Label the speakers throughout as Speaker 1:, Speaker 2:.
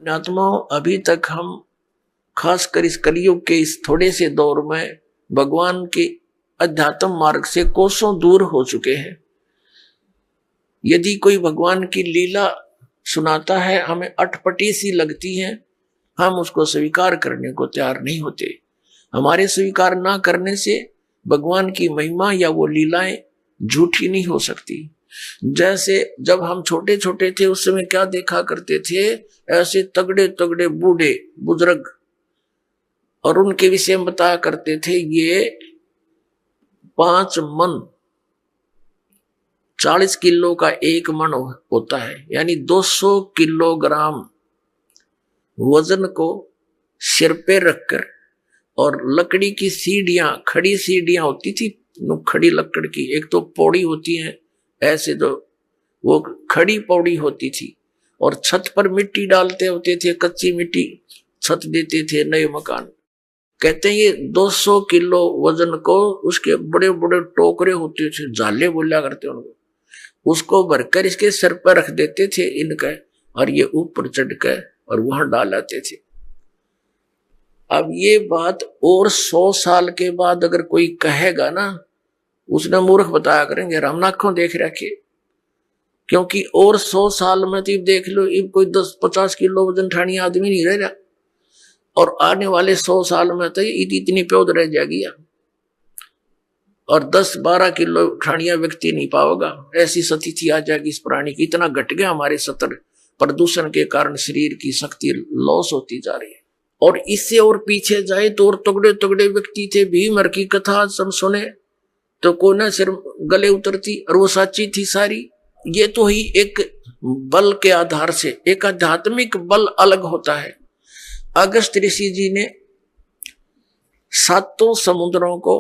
Speaker 1: पुण्यात्माओं, अभी तक हम खासकर इस कलयुग के इस थोड़े से दौर में भगवान के अध्यात्म मार्ग से कोसों दूर हो चुके हैं। यदि कोई भगवान की लीला सुनाता है, हमें अटपटी सी लगती है, हम उसको स्वीकार करने को तैयार नहीं होते। हमारे स्वीकार ना करने से भगवान की महिमा या वो लीलाएं झूठी नहीं हो सकती। जैसे जब हम छोटे छोटे थे उस समय क्या देखा करते थे, ऐसे तगड़े तगड़े बूढ़े बुजुर्ग, और उनके विषय में बताया करते थे ये 5 मन 40 किलो का 1 मन होता है, यानी 200 किलोग्राम वजन को सिर पे रखकर, और लकड़ी की सीढ़ियां, खड़ी सीढ़ियां होती थी, खड़ी लकड़ की, एक तो पौड़ी होती है ऐसे, तो वो खड़ी पौड़ी होती थी, और छत पर मिट्टी डालते होते थे, कच्ची मिट्टी छत देते थे नए मकान। कहते हैं ये 200 किलो वजन को, उसके बड़े बड़े टोकरे होते थे, झाले बोला करते उनको, उसको भरकर इसके सिर पर रख देते थे इनका, और ये ऊपर चढ़कर और वहां डाल आते थे। अब ये बात और 100 साल के बाद अगर कोई कहेगा ना, उसने मूर्ख बताया करेंगे, हम आंखों देख रखे, क्योंकि और 100 साल में तो देख लो, इब कोई 10-50 किलो वजन ठानी आदमी नहीं रह रहा, और आने वाले 100 साल में तो इतनी प्योद रह जाएगी, और 10-12 किलो ठानिया व्यक्ति नहीं पाओगा, ऐसी स्थिति आ जाएगी इस प्राणी की। इतना घट गया हमारे सतर, प्रदूषण के कारण शरीर की शक्ति लॉस होती जा रही है। और इससे और पीछे जाए तो और तगड़े तगड़े व्यक्ति थे, भीमर की कथा सब सुने तो कोने सिर गले उतरती, और वो सच्ची थी सारी। ये तो ही एक बल के आधार से, एक आध्यात्मिक बल अलग होता है। अगस्त ऋषि जी ने 7 समुद्रों को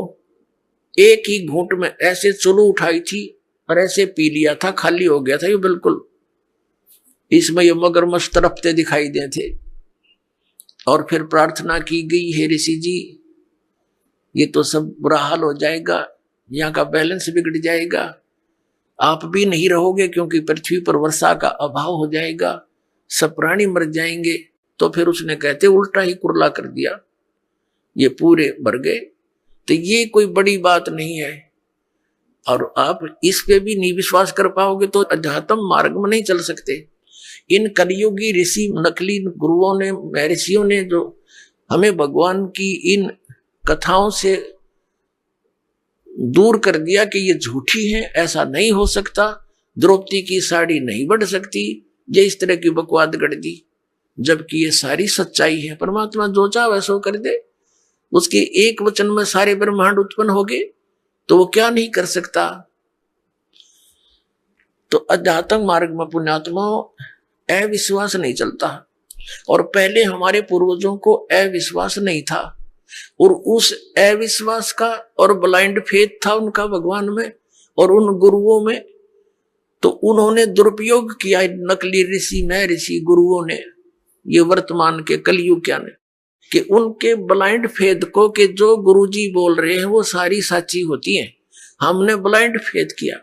Speaker 1: एक ही घूंट में ऐसे चुलू उठाई थी और ऐसे पी लिया था, खाली हो गया था ये बिल्कुल। इसमें ये मगरमच्छ तड़पते दिखाई दे थे, और फिर प्रार्थना की गई, हे ऋषि जी ये तो सब बुरा हाल हो जाएगा, यहाँ का बैलेंस बिगड़ जाएगा, आप भी नहीं रहोगे क्योंकि पृथ्वी पर वर्षा का अभाव हो जाएगा, सब प्राणी मर जाएंगे। तो फिर उसने कहते उल्टा ही कुरला कर दिया, ये पूरे मर गए। तो ये कोई बड़ी बात नहीं है, और आप इस पे भी नहीं विश्वास कर पाओगे तो अध्यात्म मार्ग में नहीं चल सकते। इन कलियुगी ऋषि, नकली गुरुओं ने, महर्षियों ने जो हमें भगवान की इन कथाओं से दूर कर दिया कि ये झूठी है, ऐसा नहीं हो सकता, द्रौपदी की साड़ी नहीं बढ़ सकती, ये इस तरह की बकवाद गढ़ दी, जबकि ये सारी सच्चाई है। परमात्मा जो चाहे वैसा कर दे, उसके एक वचन में सारे ब्रह्मांड उत्पन्न हो गए, तो वो क्या नहीं कर सकता। तो अध्यात्म मार्ग में पुण्यात्माओं अविश्वास नहीं चलता, और पहले हमारे पूर्वजों को अविश्वास नहीं था, और उस अविश्वास का और ब्लाइंड फेथ था उनका भगवान में और उन गुरुओं में, तो उन्होंने दुरुपयोग किया नकली ऋषि में ऋषि गुरुओं ने, ये वर्तमान के कलयुग क्या ने, कि उनके ब्लाइंड फेथ को कि जो गुरुजी बोल रहे हैं वो सारी सच्ची होती है, हमने ब्लाइंड फेथ किया,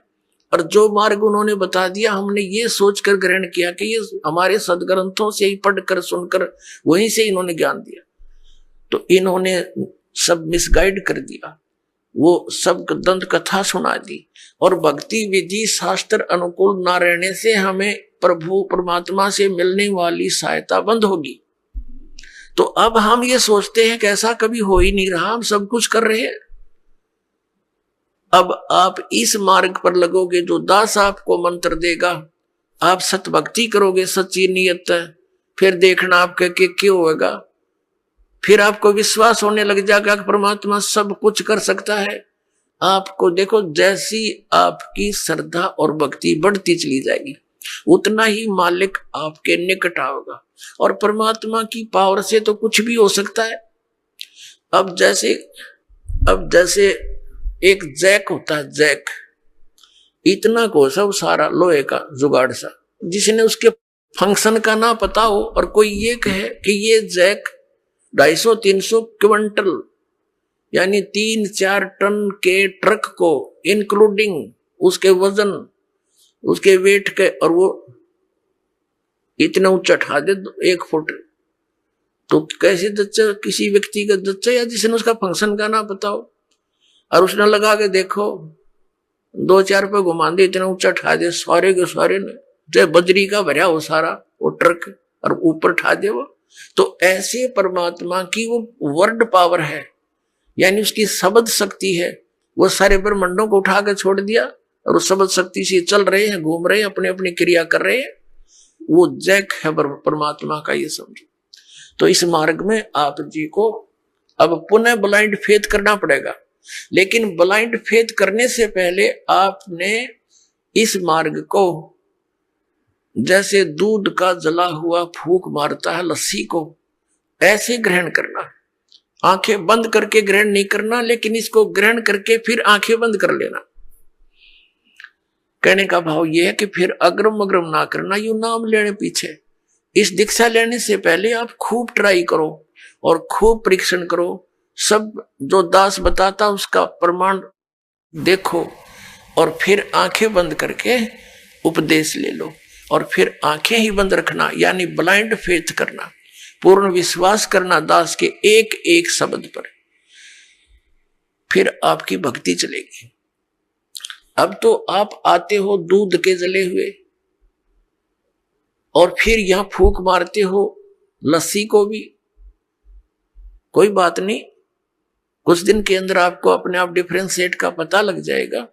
Speaker 1: और जो मार्ग उन्होंने बता दिया हमने ये सोचकर ग्रहण किया कि ये हमारे सदग्रंथों से ही पढ़कर सुनकर वहीं से इन्होंने ज्ञान दिया। तो इन्होंने सब मिसगाइड कर दिया, वो सब दंत कथा सुना दी, और भक्ति विधि शास्त्र अनुकूल ना रहने से हमें प्रभु परमात्मा से मिलने वाली सहायता बंद होगी। तो अब हम ये सोचते हैं कि ऐसा कभी हो ही नहीं रहा, हम सब कुछ कर रहे हैं। अब आप इस मार्ग पर लगोगे, जो दास आपको मंत्र देगा, आप सत भक्ति करोगे सच्ची नियत, फिर देखना आपके क्यों होगा, फिर आपको विश्वास होने लग जाएगा कि परमात्मा सब कुछ कर सकता है। आपको देखो जैसी आपकी श्रद्धा और भक्ति बढ़ती चली जाएगी, उतना ही मालिक आपके निकट आओगा, और परमात्मा की पावर से तो कुछ भी हो सकता है। अब जैसे एक जैक होता है, जैक इतना को सब सारा लोहे का जुगाड़ सा, जिसने उसके फंक्शन का ना पता हो, और कोई ये कहे कि ये जैक 250-300 क्विंटल यानी 3-4 टन के ट्रक को इंक्लूडिंग उसके वजन, उसके वेट के, और वो इतना ऊंचा उठा दे 1 फुट, तो कैसे जच्चा, किसी व्यक्ति का जच्चा या जिसने उसका फंक्शन का ना पता हो, और उसने लगा के देखो 2-4 रुपये घुमा दे, इतना ऊंचा उठा दे, सारे के सारे ने चाहे बजरी का भरा हो सारा वो ट्रक, और ऊपर उठा दे वो। तो ऐसे परमात्मा की वो वर्ड पावर है, यानी उसकी शब्द शक्ति है, वो सारे ब्रह्मांडों को उठा के छोड़ दिया और उस शब्द शक्ति से चल रहे हैं, घूम रहे हैं, अपनी अपनी क्रिया कर रहे हैं। वो जैक है परमात्मा का, ये समझो। तो इस मार्ग में आप जी को अब पुनः ब्लाइंड फेथ करना पड़ेगा, लेकिन ब्लाइंड फेथ करने से पहले आपने इस मार्ग को जैसे दूध का जला हुआ फूंक मारता है लस्सी को, ऐसे ग्रहण करना। आंखें बंद करके ग्रहण नहीं करना, लेकिन इसको ग्रहण करके फिर आंखें बंद कर लेना। कहने का भाव यह है कि फिर अग्रम अग्रम ना करना, यू नाम लेने पीछे। इस दीक्षा लेने से पहले आप खूब ट्राई करो और खूब परीक्षण करो, सब जो दास बताता उसका प्रमाण देखो, और फिर आंखें बंद करके उपदेश ले लो, और फिर आंखें ही बंद रखना, यानी ब्लाइंड फेथ करना, पूर्ण विश्वास करना दास के एक एक शब्द पर, फिर आपकी भक्ति चलेगी। अब तो आप आते हो दूध के जले हुए, और फिर यहां फूंक मारते हो लस्सी को भी, कोई बात नहीं, कुछ दिन के अंदर आपको अपने आप डिफरेंशिएट का पता लग जाएगा।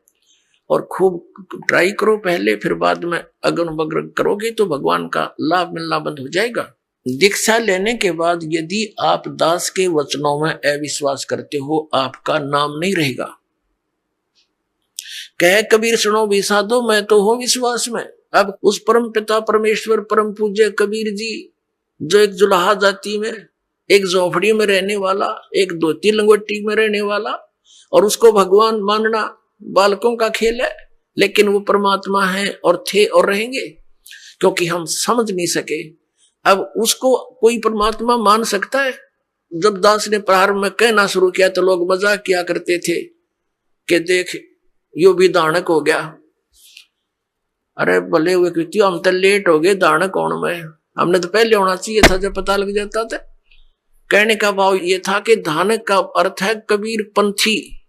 Speaker 1: और खूब ट्राई करो पहले, फिर बाद में अगन बगन करोगे तो भगवान का लाभ मिलना बंद हो जाएगा। दीक्षा लेने के बाद यदि आप दास के वचनों में अविश्वास करते हो, आपका नाम नहीं रहेगा। कह कबीर सुनो भी साधो, मैं तो हूं विश्वास में। अब उस परम पिता परमेश्वर परम पूज्य कबीर जी, जो एक जुलाहा जाति में, एक झोपड़ी में रहने वाला, एक धोती लंगोटी में रहने वाला, और उसको भगवान मानना बालकों का खेल है, लेकिन वो परमात्मा है और थे और रहेंगे, क्योंकि हम समझ नहीं सके। अब उसको कोई परमात्मा मान सकता है? जब दास ने प्रारंभ में कहना शुरू किया तो लोग मजाक किया करते थे कि देख यो भी दानक हो गया। अरे भले हुए कृति, हम तो लेट हो गए, दानक होने में हमने तो पहले होना चाहिए था, जब पता लग जाता था। कहने का भाव ये था कि दानक का अर्थ है कबीर पंथी।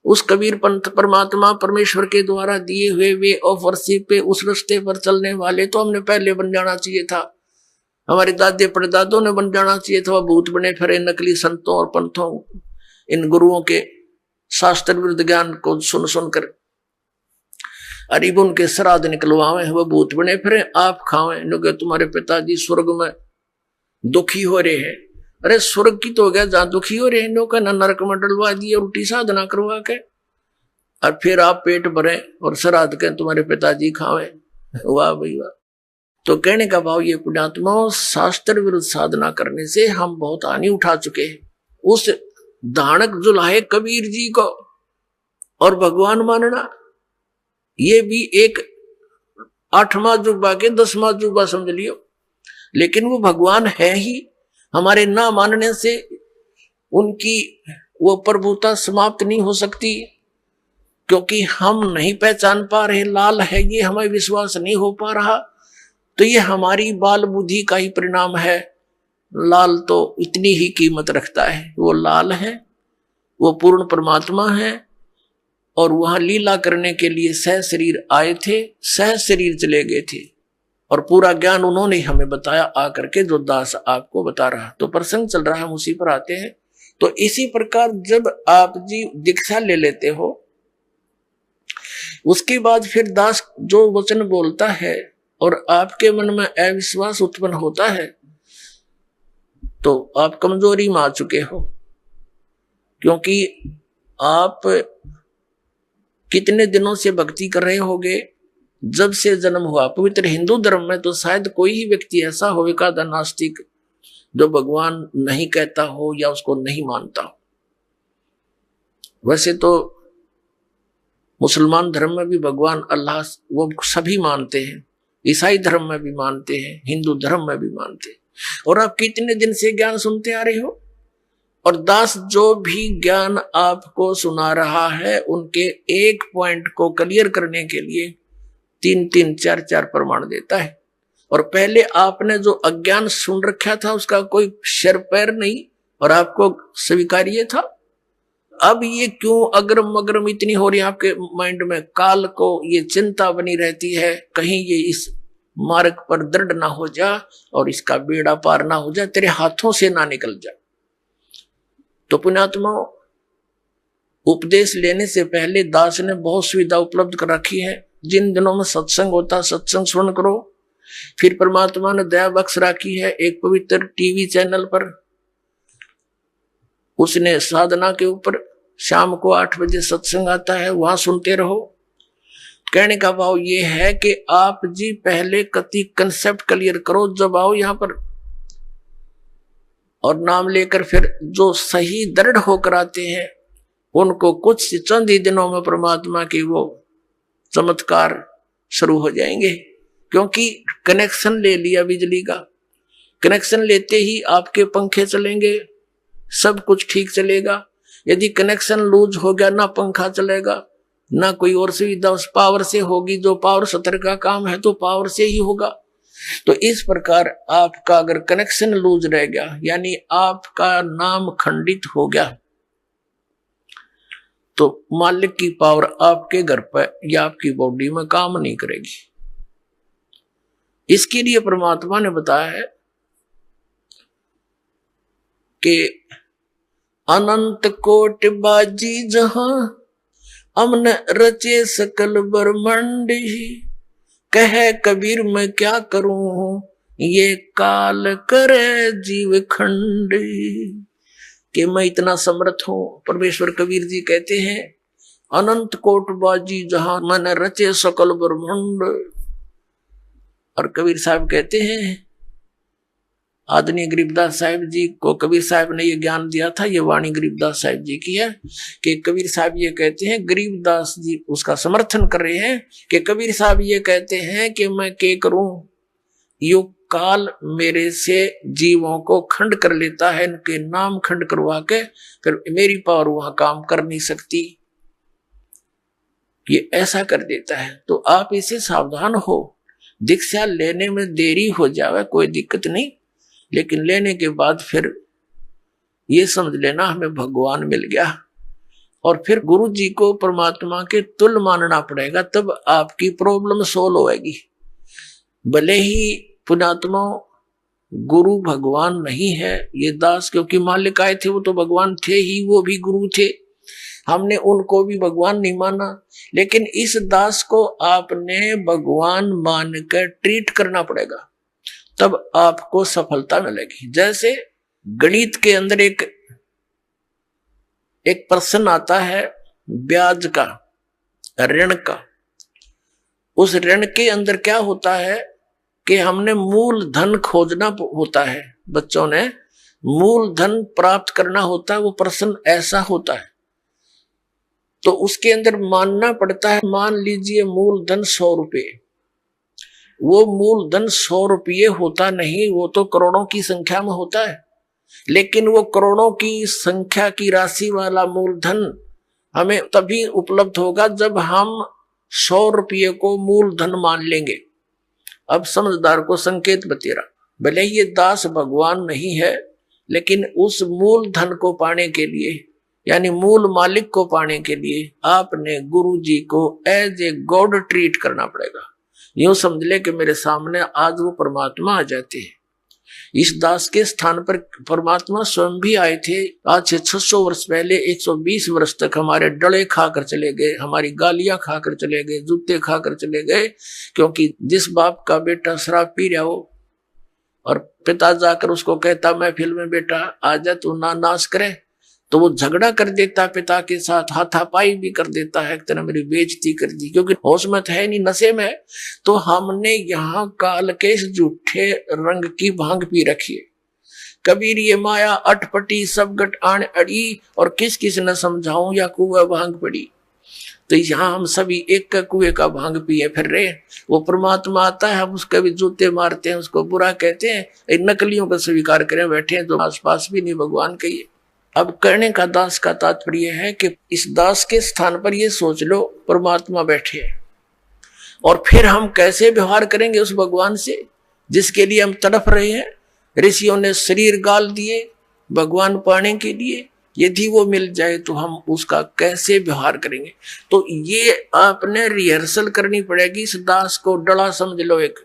Speaker 1: उस कबीर पंथ परमात्मा परमेश्वर के द्वारा दिए हुए वे ऑफ वर्शिप पे, उस रास्ते पर चलने वाले तो हमने पहले बन जाना चाहिए था। हमारे दादे परदादों ने बन जाना चाहिए था। भूत बने फिरे नकली संतों और पंथों, इन गुरुओं के शास्त्र विरुद्ध ज्ञान को सुन सुनकर अरीब उनके श्राद्ध निकलवावे, वह भूत बने फिरे आप खावे, क्योंकि तुम्हारे पिताजी स्वर्ग में दुखी हो रहे हैं। अरे स्वर्ग की तो हो गया जहां दुखी हो रहे हैं, लोग नरक में डलवा दिए, उल्टी साधना करवा के, और फिर आप पेट भरे और श्राद्ध के तुम्हारे पिताजी खावे। वाह भाई वाह। तो कहने का भाव ये पुण्यात्माओं, शास्त्र विरुद्ध साधना करने से हम बहुत हानि उठा चुके हैं। उस दानक जुलाहे कबीर जी को और भगवान मानना, ये भी एक 8वां जुबा के 10वां जुबा समझ लियो, लेकिन वो भगवान है ही। हमारे ना मानने से उनकी वो प्रभुता समाप्त नहीं हो सकती, क्योंकि हम नहीं पहचान पा रहे लाल है ये, हमें विश्वास नहीं हो पा रहा, तो ये हमारी बाल बुद्धि का ही परिणाम है। लाल तो इतनी ही कीमत रखता है, वो लाल है, वो पूर्ण परमात्मा है, और वहां लीला करने के लिए सह शरीर आए थे, सह शरीर चले गए थे, और पूरा ज्ञान उन्होंने हमें बताया आकर के, जो दास आपको बता रहा। तो प्रसंग चल रहा है, हम उसी पर आते हैं। तो इसी प्रकार जब आप जी दीक्षा ले लेते हो, उसके बाद फिर दास जो वचन बोलता है और आपके मन में अविश्वास उत्पन्न होता है, तो आप कमजोरी में आ चुके हो, क्योंकि आप कितने दिनों से भक्ति कर रहे होगे, जब से जन्म हुआ। पवित्र हिंदू धर्म में तो शायद कोई ही व्यक्ति ऐसा होगा नास्तिक जो भगवान नहीं कहता हो या उसको नहीं मानता हो। वैसे तो मुसलमान धर्म में भी भगवान अल्लाह वो सभी मानते हैं, ईसाई धर्म में भी मानते हैं, हिंदू धर्म में भी मानते हैं। और आप कितने दिन से ज्ञान सुनते आ रहे हो, और दास जो भी ज्ञान आपको सुना रहा है, उनके एक पॉइंट को क्लियर करने के लिए 3-3, 4-4 प्रमाण देता है। और पहले आपने जो अज्ञान सुन रखा था उसका कोई सिर पैर नहीं और आपको स्वीकार्य था। अब ये क्यों अग्रम अग्रम इतनी हो रही है आपके माइंड में, काल को ये चिंता बनी रहती है कहीं ये इस मार्ग पर दृढ़ ना हो जा और इसका बेड़ा पार ना हो जाए, तेरे हाथों से ना निकल जाए। तो पुण्यात्मा, उपदेश लेने से पहले दास ने बहुत सुविधा उपलब्ध कर रखी है। जिन दिनों में सत्संग होता सत्संग सुन करो। फिर परमात्मा ने दया बख्श रखी है एक पवित्र टीवी चैनल पर, उसने साधना के ऊपर शाम को 8 बजे सत्संग आता है, वहां सुनते रहो। कहने का भाव ये है कि आप जी पहले कति कंसेप्ट क्लियर करो, जब आओ यहां पर और नाम लेकर फिर जो सही दृढ़ होकर आते हैं उनको कुछ चंद ही दिनों में परमात्मा की वो चमत्कार शुरू हो जाएंगे। क्योंकि कनेक्शन ले लिया बिजली का, कनेक्शन लेते ही आपके पंखे चलेंगे, सब कुछ ठीक चलेगा। यदि कनेक्शन लूज हो गया, ना पंखा चलेगा ना कोई और सुविधा उस पावर से होगी। जो पावर सत्र का काम है तो पावर से ही होगा। तो इस प्रकार आपका अगर कनेक्शन लूज रह गया यानी आपका नाम खंडित हो गया तो मालिक की पावर आपके घर पर या आपकी बॉडी में काम नहीं करेगी। इसके लिए परमात्मा ने बताया है कि अनंत कोट बाजी जहां अमन रचे सकल ब्रह्मांड ही, कहे कबीर मैं क्या करूं ये काल करे जीव खंड। कि मैं इतना समर्थ हूं। परमेश्वर कबीर जी कहते हैं अनंत कोट बाजी जहां मन रचे सकल ब्रह्मांड। और कबीर साहब कहते हैं, आदरणीय गरीबदास साहिब जी को कबीर साहब ने ये ज्ञान दिया था, ये वाणी गरीबदास साहिब जी की है कि कबीर साहब ये कहते हैं, गरीबदास जी उसका समर्थन कर रहे हैं कि कबीर साहब ये कहते हैं कि मैं क्या करूं, यो काल मेरे से जीवों को खंड कर लेता है, इनके नाम खंड करवा के फिर मेरी पावर वहां काम कर नहीं सकती, ये ऐसा कर देता है। तो आप इसे सावधान हो। दीक्षा लेने में देरी हो जावे कोई दिक्कत नहीं, लेकिन लेने के बाद फिर ये समझ लेना हमें भगवान मिल गया और फिर गुरु जी को परमात्मा के तुल्य मानना पड़ेगा, तब आपकी प्रॉब्लम सोल्व होएगी। भले ही पुण्यात्मा गुरु भगवान नहीं है, ये दास क्योंकि मालिक आए थे वो तो भगवान थे ही, वो भी गुरु थे, हमने उनको भी भगवान नहीं माना, लेकिन इस दास को आपने भगवान मानकर ट्रीट करना पड़ेगा, तब आपको सफलता मिलेगी। जैसे गणित के अंदर एक प्रश्न आता है ब्याज का, ऋण का। उस ऋण के अंदर क्या होता है कि हमने मूल धन खोजना होता है, बच्चों ने मूल धन प्राप्त करना होता है, वो प्रश्न ऐसा होता है। तो उसके अंदर मानना पड़ता है, मान लीजिए मूल धन 100 रुपये, वो मूल धन 100 रुपये होता नहीं, वो तो करोड़ों की संख्या में होता है, लेकिन वो करोड़ों की संख्या की राशि वाला मूलधन हमें तभी उपलब्ध होगा जब हम 100 रुपये को मूलधन मान लेंगे। अब समझदार को संकेत बतेरा, भले ये दास भगवान नहीं है, लेकिन उस मूल धन को पाने के लिए यानी मूल मालिक को पाने के लिए आपने गुरु जी को एज ए गॉड ट्रीट करना पड़ेगा। यूं समझ ले कि मेरे सामने आज वो परमात्मा आ जाते हैं। इस दास के स्थान पर परमात्मा स्वयं भी आए थे। आज से 600 वर्ष पहले 120 वर्ष तक हमारे डले खाकर चले गए, हमारी गालियां खाकर चले गए, जूते खाकर चले गए, क्योंकि जिस बाप का बेटा शराब पी रहा हो और पिता जाकर उसको कहता महफिल में बेटा आजा तू ना नाश करे, तो वो झगड़ा कर देता पिता के साथ, हाथापाई भी कर देता है, एक तरह मेरी बेइज्जती कर दी, क्योंकि होश में है नहीं, नशे में। तो हमने यहाँ काल के इस झूठे रंग की भांग पी रखी है। कबीर ये माया अटपटी सब गट आन अड़ी, और किस किस न समझाऊं या कुआ भांग पड़ी। तो यहाँ हम सभी एक का कुएं का भांग पिए फिर रहे। वो परमात्मा आता है, हम उसके भी जूते मारते हैं, उसको बुरा कहते हैं, नकलियों का स्वीकार करें बैठे हैं तो आसपास भी नहीं भगवान कहिए। अब करने का दास का तात्पर्य है कि इस दास के स्थान पर ये सोच लो परमात्मा बैठे हैं, और फिर हम कैसे व्यवहार करेंगे उस भगवान से। जिसके लिए हम तड़प रहे हैं। ऋषियों ने शरीर गाल दिए भगवान पाने के लिए, यदि वो मिल जाए तो हम उसका कैसे व्यवहार करेंगे। तो ये आपने रिहर्सल करनी पड़ेगी। इस दास को डला समझ लो, एक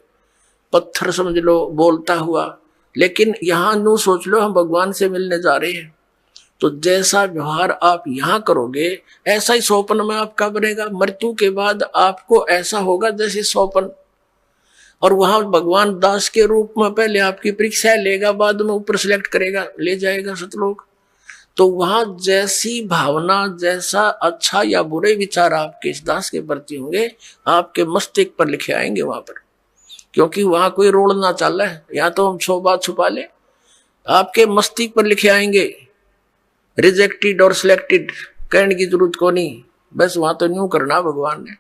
Speaker 1: पत्थर समझ लो बोलता हुआ, लेकिन यहां नू सोच लो हम भगवान से मिलने जा रहे हैं। तो जैसा व्यवहार आप यहां करोगे ऐसा ही स्वप्न में आपका बनेगा। मृत्यु के बाद आपको ऐसा होगा जैसे स्वप्न। और वहां भगवान दास के रूप में पहले आपकी परीक्षा लेगा, बाद में ऊपर सिलेक्ट करेगा, ले जाएगा सतलोक। तो वहां जैसी भावना, जैसा अच्छा या बुरे विचार आपके इस दास के प्रति होंगे, आपके मस्तिष्क पर लिखे आएंगे वहां पर। क्योंकि वहां कोई रोल ना चल है, या तो हम 100 बात छुपा ले, आपके मस्तिष्क पर लिखे आएंगे। रिजेक्टेड और सिलेक्टेड कहने की जरूरत को नहीं, बस वहां तो न्यू करना भगवान ने,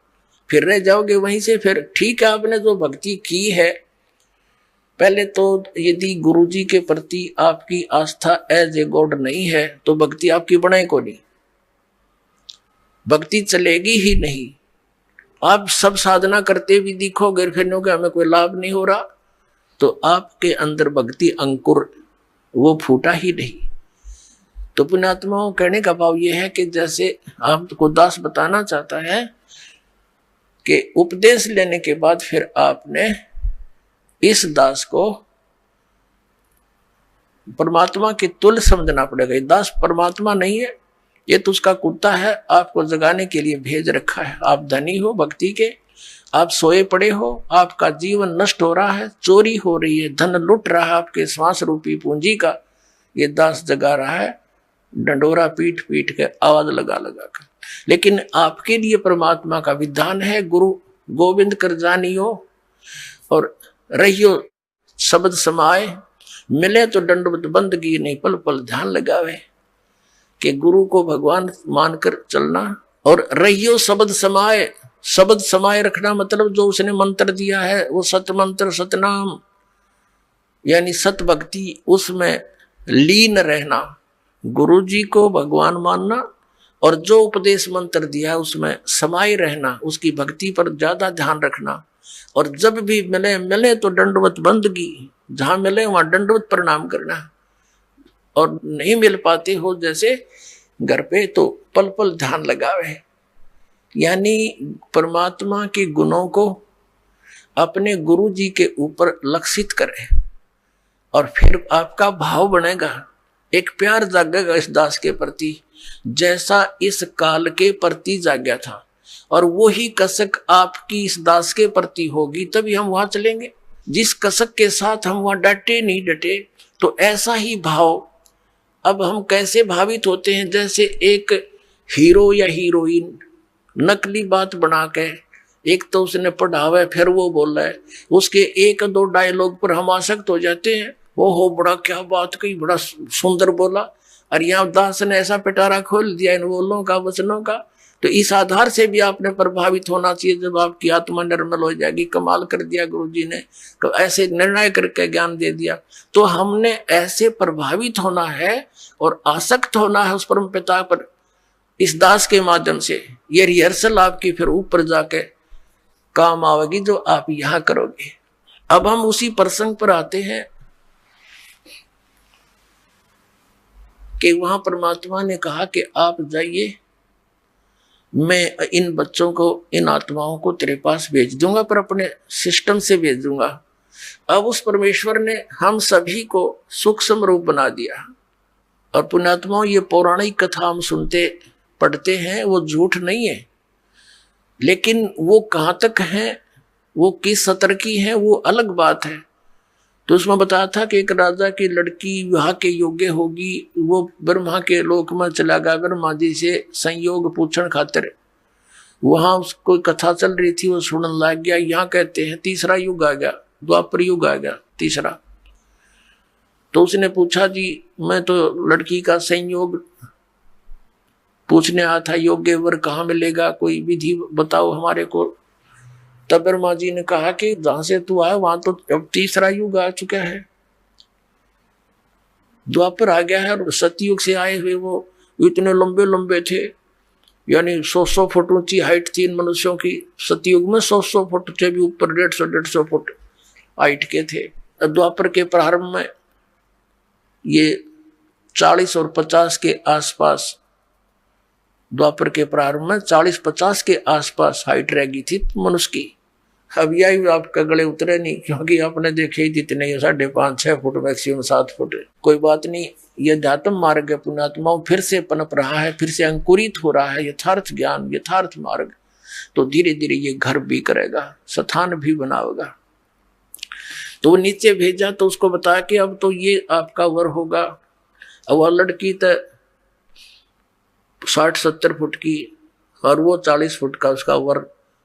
Speaker 1: फिर रह जाओगे वहीं से। फिर ठीक है, आपने जो भक्ति की है, पहले तो यदि गुरु जी के प्रति आपकी आस्था एज ए गॉड नहीं है तो भक्ति आपकी बने को नहीं, भक्ति चलेगी ही नहीं। आप सब साधना करते भी दिखोगे, फिर हमें कोई लाभ नहीं हो रहा, तो आपके अंदर भक्ति अंकुर वो फूटा ही नहीं। तो पुण्यात्माओं, कहने का भाव ये है कि जैसे आपको दास बताना चाहता है कि उपदेश लेने के बाद फिर आपने इस दास को परमात्मा की तुल्य समझना पड़ेगा। ये दास परमात्मा नहीं है, ये तो उसका कुत्ता है, आपको जगाने के लिए भेज रखा है। आप धनी हो भक्ति के, आप सोए पड़े हो, आपका जीवन नष्ट हो रहा है, चोरी हो रही है, धन लुट रहा है आपके श्वास रूपी पूंजी का, ये दास जगा रहा है डंडोरा पीट पीट के, आवाज लगा लगा कर। लेकिन आपके लिए परमात्मा का विधान है, गुरु गोविंद कर जानियो और रहियो शब्द समाए, मिले तो दंडवत बंदगी नहीं पल पल ध्यान लगावे। कि गुरु को भगवान मानकर चलना और रहियो शब्द समाए। शब्द समाये रखना मतलब जो उसने मंत्र दिया है वो सत मंत्र, सतनाम यानी सत भक्ति, उसमें लीन रहना, गुरु जी को भगवान मानना और जो उपदेश मंत्र दिया है उसमें समाये रहना, उसकी भक्ति पर ज्यादा ध्यान रखना। और जब भी मिले तो दंडवत बंदगी, जहां मिले वहां दंडवत प्रणाम करना। और नहीं मिल पाते हो जैसे घर पे, तो पल पल ध्यान लगावे, यानी परमात्मा के गुणों को अपने गुरु जी के ऊपर लक्षित करें और फिर आपका भाव बनेगा, एक प्यार जागेगा इस दास के प्रति जैसा इस काल के प्रति जाग्या था। और वही कसक आपकी इस दास के प्रति होगी, तभी हम वहां चलेंगे। जिस कसक के साथ हम वहां डटे नहीं डटे, तो ऐसा ही भाव। अब हम कैसे भावित होते हैं, जैसे एक हीरो या हीरोइन नकली बात बना के, एक तो उसने पढ़ा हुआ है फिर वो बोल रहा है, उसके एक दो डायलॉग पर हम आसक्त हो जाते हैं। वो हो बड़ा क्या बात कही, बड़ा सुंदर बोला, और यहाँ दास ने ऐसा पिटारा खोल दिया इन बोलों का, वचनों का। तो इस आधार से भी आपने प्रभावित होना चाहिए। जब आपकी आत्मा निर्मल हो जाएगी, कमाल कर दिया गुरु जी ने, तो ऐसे निर्णय करके ज्ञान दे दिया। तो हमने ऐसे प्रभावित होना है और आसक्त होना है उस परम पिता पर इस दास के माध्यम से। ये रिहर्सल आपकी फिर ऊपर जाके काम आवेगी जो आप यहां करोगे। अब हम उसी प्रसंग पर आते हैं कि वहां परमात्मा ने कहा कि आप जाइए, मैं इन बच्चों को, इन आत्माओं को तेरे पास भेज दूंगा, पर अपने सिस्टम से भेज दूंगा। अब उस परमेश्वर ने हम सभी को सूक्ष्म रूप बना दिया। और पुण्यात्माओं, ये पौराणिक कथा हम सुनते पढ़ते हैं, वो झूठ नहीं है, लेकिन वो कहाँ तक है, वो किस स्तर की है, वो अलग बात है। तो उसमें बताया था कि एक राजा की लड़की विवाह के योग्य होगी, वो ब्रह्मा के लोक में चला गया ब्रह्मा जी से संयोग पूछण खातिर। वहां उसको कथा चल रही थी, वो सुनने लग गया। यहाँ कहते हैं तीसरा युग आ गया, द्वापर युग आ गया तीसरा। तो उसने पूछा, जी मैं तो लड़की का संयोग पूछने आया था, योग्य वर कहाँ मिलेगा, कोई विधि बताओ हमारे को। तब ब्रह्मा जी ने कहा कि जहां से तू आया वहां तो अब तीसरा युग आ चुका है, द्वापर आ गया है। और सतयुग से आए हुए वो इतने लंबे लंबे थे, यानी 100 फुट ऊंची हाइट थी इन मनुष्यों की। सतयुग में 100 फुट थे भी ऊपर, 150 फुट। हाइट के थे। द्वापर के प्रारंभ में ये 40 और 50 के आसपास, द्वापर के प्रारंभ में 40-50 के आसपास हाइट रह गई थी मनुष्य की। अब यही आपका गले उतरे नहीं, क्योंकि आपने देखे ही जितने 5.5-6 फुट, मैक्सिमम 7 फुट। कोई बात नहीं, ये अध्यात्म मार्ग है पुण्यात्माओं, फिर से पनप रहा है, फिर से अंकुरित हो रहा है यथार्थ ज्ञान, यथार्थ मार्ग। तो धीरे धीरे ये घर भी करेगा, स्थान भी बनाएगा। तो वो नीचे भेजा तो उसको बताया कि अब तो ये आपका वर होगा। अब वह लड़की तो 60-70 फुट की और वो 40 फुट का उसका वर,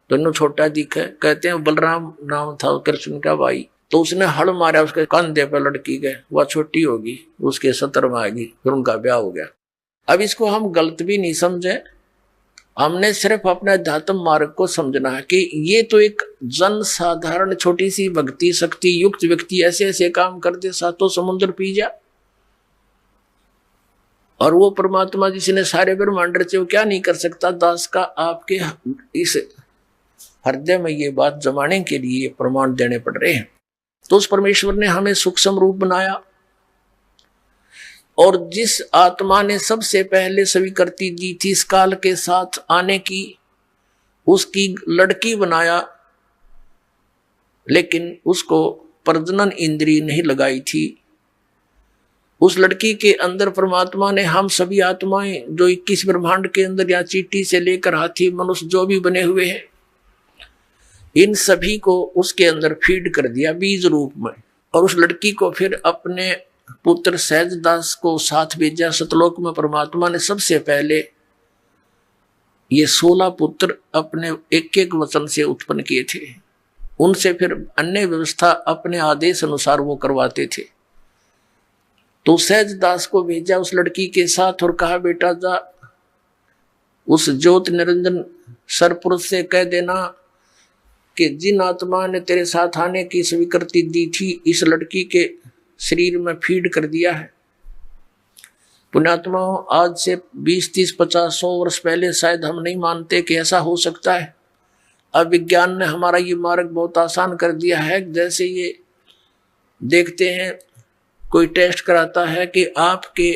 Speaker 1: दोनों छोटा दिखे। कहते हैं बलराम नाम था कृष्ण का भाई। तो उसने हड़ मारा उसके कंधे पे लड़की के, वह छोटी होगी, उसके 70 में आएगी, फिर उनका ब्याह हो गया। अब इसको हम गलत भी नहीं समझे, हमने सिर्फ अपने अध्यात्म मार्ग को समझना है कि ये तो एक जन साधारण छोटी सी भक्ति शक्ति युक्त व्यक्ति ऐसे ऐसे काम कर दे, सातों समुद्र पी जा। और वो परमात्मा जिसने सारे ब्रह्मांड रचे, वो क्या नहीं कर सकता। दास का आपके इस हृदय में ये बात जमाने के लिए प्रमाण देने पड़ रहे हैं। तो उस परमेश्वर ने हमें सूक्ष्म रूप बनाया, और जिस आत्मा ने सबसे पहले स्वीकृति दी थी इस काल के साथ आने की, उसकी लड़की बनाया, लेकिन उसको प्रजनन इंद्रिय नहीं लगाई थी। उस लड़की के अंदर परमात्मा ने हम सभी आत्माएं जो 21 ब्रह्मांड के अंदर, या चींटी से लेकर हाथी मनुष्य जो भी बने हुए हैं, इन सभी को उसके अंदर फीड कर दिया बीज रूप में। और उस लड़की को फिर अपने पुत्र सहजदास को साथ भेजा। सतलोक में परमात्मा ने सबसे पहले ये 16 पुत्र अपने एक एक वचन से उत्पन्न किए थे। उनसे फिर अन्य व्यवस्था अपने आदेश अनुसार वो करवाते थे। तो सहजदास को भेजा उस लड़की के साथ और कहा, बेटा जा उस ज्योत निरंजन सरपुरुष से कह देना कि जिन आत्मा ने तेरे साथ आने की स्वीकृति दी थी, इस लड़की के शरीर में फीड कर दिया है। पुण्यात्माओं, आज से 20, 30, 50, 100 वर्ष पहले शायद हम नहीं मानते कि ऐसा हो सकता है। अब विज्ञान ने हमारा ये मार्ग बहुत आसान कर दिया है। जैसे ये देखते हैं, कोई टेस्ट कराता है कि आपके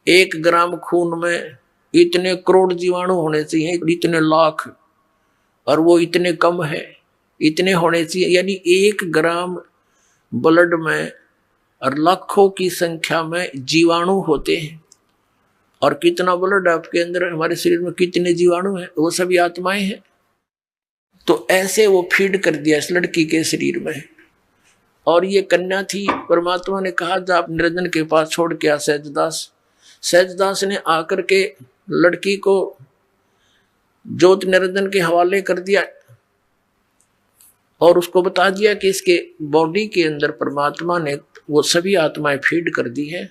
Speaker 1: 1 ग्राम खून में इतने करोड़ जीवाणु होने चाहिए, इतने लाख, और वो इतने कम है, इतने होने चाहिए। यानी 1 ग्राम ब्लड में और लाखों की संख्या में जीवाणु होते हैं। और कितना ब्लड आपके अंदर, हमारे शरीर में कितने जीवाणु हैं, वो सभी आत्माएं हैं। तो ऐसे वो फीड कर दिया इस लड़की के शरीर में। और ये कन्या थी, परमात्मा ने कहा जा आप निरंजन के पास छोड़ के आ सहजदास। सहजदास ने आकर के लड़की को ज्योत निरंजन के हवाले कर दिया और उसको बता दिया कि इसके बॉडी के अंदर परमात्मा ने वो सभी आत्माएं फीड कर दी है।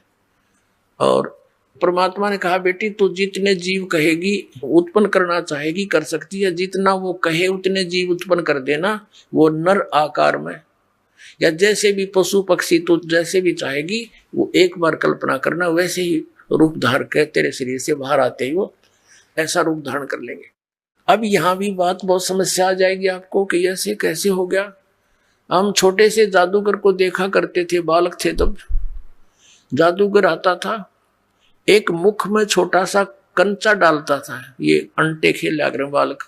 Speaker 1: और परमात्मा ने कहा, बेटी तू जितने जीव कहेगी उत्पन्न करना चाहेगी कर सकती है, जितना वो कहे उतने जीव उत्पन्न कर देना, वो नर आकार में या जैसे भी पशु पक्षी तू जैसे भी चाहेगी, वो एक बार कल्पना करना, वैसे ही रूप धारण कर तेरे शरीर से बाहर आते ही वो ऐसा रूप धारण कर लेंगे। अब यहाँ भी बात बहुत समस्या आ जाएगी आपको कि ऐसे कैसे हो गया। हम छोटे से जादूगर को देखा करते थे, बालक थे तब। जादूगर आता था, एक मुख में छोटा सा कंचा डालता था, ये अंटे खेल आकर बालक,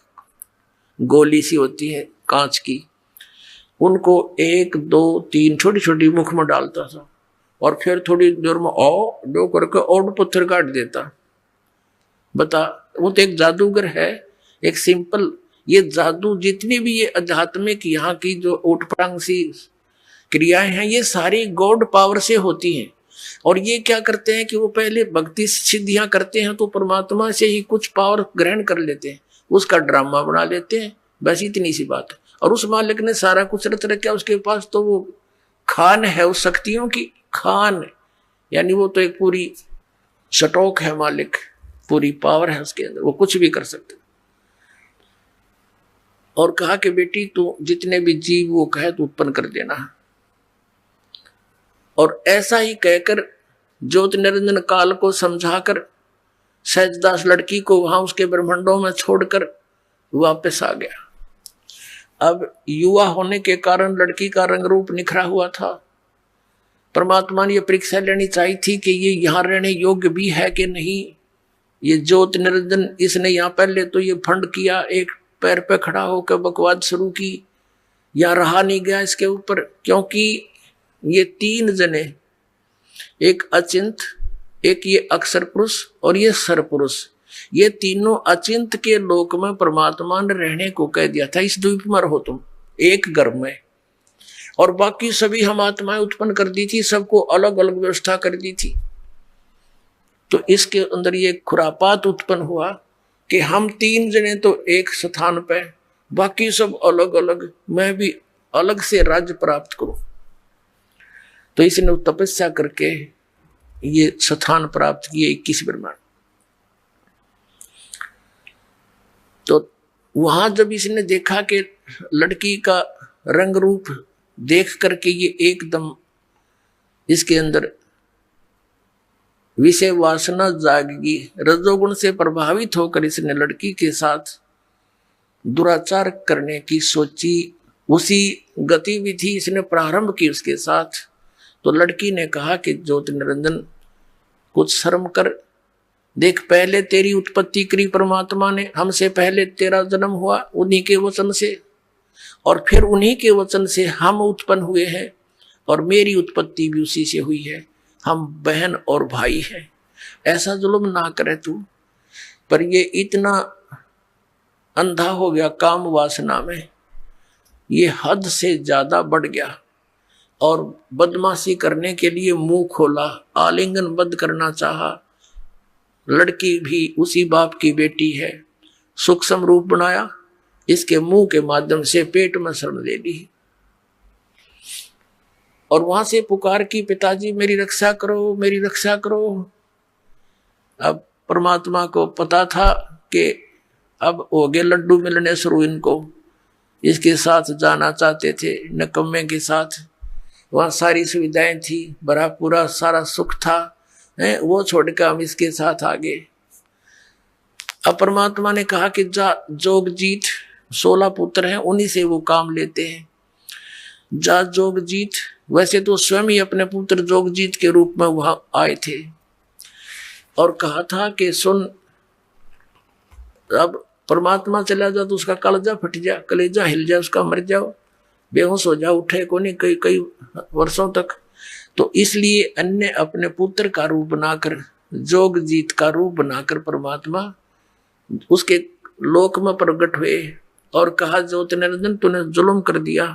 Speaker 1: गोली सी होती है कांच की, उनको 1, 2, 3 छोटी छोटी मुख में डालता था और फिर थोड़ी देर में दो करके और पत्थर काट देता। बता, वो तो एक जादूगर है, एक सिंपल। ये जादू जितनी भी ये आध्यात्मिक यहाँ की जो उठपटांग सी क्रियाएं हैं, ये सारी गॉड पावर से होती हैं। और ये क्या करते हैं कि वो पहले भक्ति सिद्धियां करते हैं तो परमात्मा से ही कुछ पावर ग्रहण कर लेते हैं, उसका ड्रामा बना लेते हैं, बस इतनी सी बात है। और उस मालिक ने सारा कुछ रच रखा उसके पास, तो वो खान है उस शक्तियों की, खान यानी वो तो एक पूरी स्टॉक है मालिक, पूरी पावर है उसके अंदर, वो कुछ भी कर सकते। और कहा कि बेटी तू जितने भी जीव वो कहे तो उत्पन्न कर देना। और ऐसा ही कहकर ज्योत निरंजन काल को समझाकर सहजदास लड़की को वहां उसके ब्रह्मांडों में छोड़कर वापस आ गया। अब युवा होने के कारण लड़की का रंग रूप निखरा हुआ था। परमात्मा ने यह परीक्षा लेनी चाहिए थी कि ये यहाँ रहने योग्य भी है कि नहीं। ये ज्योत निरंजन इसने यहाँ पहले तो ये फंड किया, एक पैर पे खड़ा होकर बकवाद शुरू की, या रहा नहीं गया इसके ऊपर, क्योंकि ये तीन जने, एक अचिंत, एक ये अक्षर पुरुष और ये सर पुरुष, ये तीनों अचिंत के लोक में परमात्मा ने रहने को कह दिया था। इस द्वीप में रहो तुम एक गर्भ में, और बाकी सभी हम आत्माएं उत्पन्न कर दी थी, सबको अलग अलग व्यवस्था कर दी थी। तो इसके अंदर ये खुरापात उत्पन्न हुआ कि हम तीन जने तो एक स्थान पे, बाकी सब अलग अलग, मैं भी अलग से राज्य प्राप्त करूं। तो इसने तपस्या करके ये स्थान प्राप्त किए 21 ब्रह्मांड। तो वहां जब इसने देखा कि लड़की का रंग रूप देख करके ये एकदम इसके अंदर विषय वासना जागेगी, रजोगुण से प्रभावित होकर इसने लड़की के साथ दुराचार करने की सोची। उसी गतिविधि इसने प्रारंभ की उसके साथ। तो लड़की ने कहा कि ज्योति निरंजन कुछ शर्म कर, देख पहले तेरी उत्पत्ति करी परमात्मा ने, हमसे पहले तेरा जन्म हुआ उन्हीं के वचन से, और फिर उन्हीं के वचन से हम उत्पन्न हुए हैं, और मेरी उत्पत्ति भी उसी से हुई है, हम बहन और भाई हैं। ऐसा जुल्म ना करे तू। पर ये इतना अंधा हो गया काम वासना में, ये हद से ज्यादा बढ़ गया, और बदमाशी करने के लिए मुंह खोला, आलिंगन बद्ध करना चाहा। लड़की भी उसी बाप की बेटी है, सूक्ष्म रूप बनाया, इसके मुंह के माध्यम से पेट में शरण ले ली, और वहां से पुकार की, पिताजी मेरी रक्षा करो, मेरी रक्षा करो। अब परमात्मा को पता था कि अब हो गए लड्डू मिलने शुरू इनको, इसके साथ जाना चाहते थे नकम्मे के साथ। वहां सारी सुविधाएं थी, भरा पूरा सारा सुख था, वो छोड़कर हम इसके साथ आ गए। अब परमात्मा ने कहा कि जा जोगजीत, 16 पुत्र हैं, उन्हीं से वो काम लेते हैं। जा जोगजीत, वैसे तो स्वयं ही अपने पुत्र जोगजीत के रूप में वहां आए थे, और कहा था कि सुन, अब परमात्मा चला जा तो उसका कलेजा फट जा, कलेजा हिल जाए उसका, मर जाओ, बेहोश हो जाओ, उठे को नहीं कई कई वर्षों तक। तो इसलिए अन्य अपने पुत्र का रूप बनाकर, जोगजीत का रूप बनाकर परमात्मा उसके लोक में प्रकट हुए, और कहा ज्योति निरंजन तूने जुल्म कर दिया,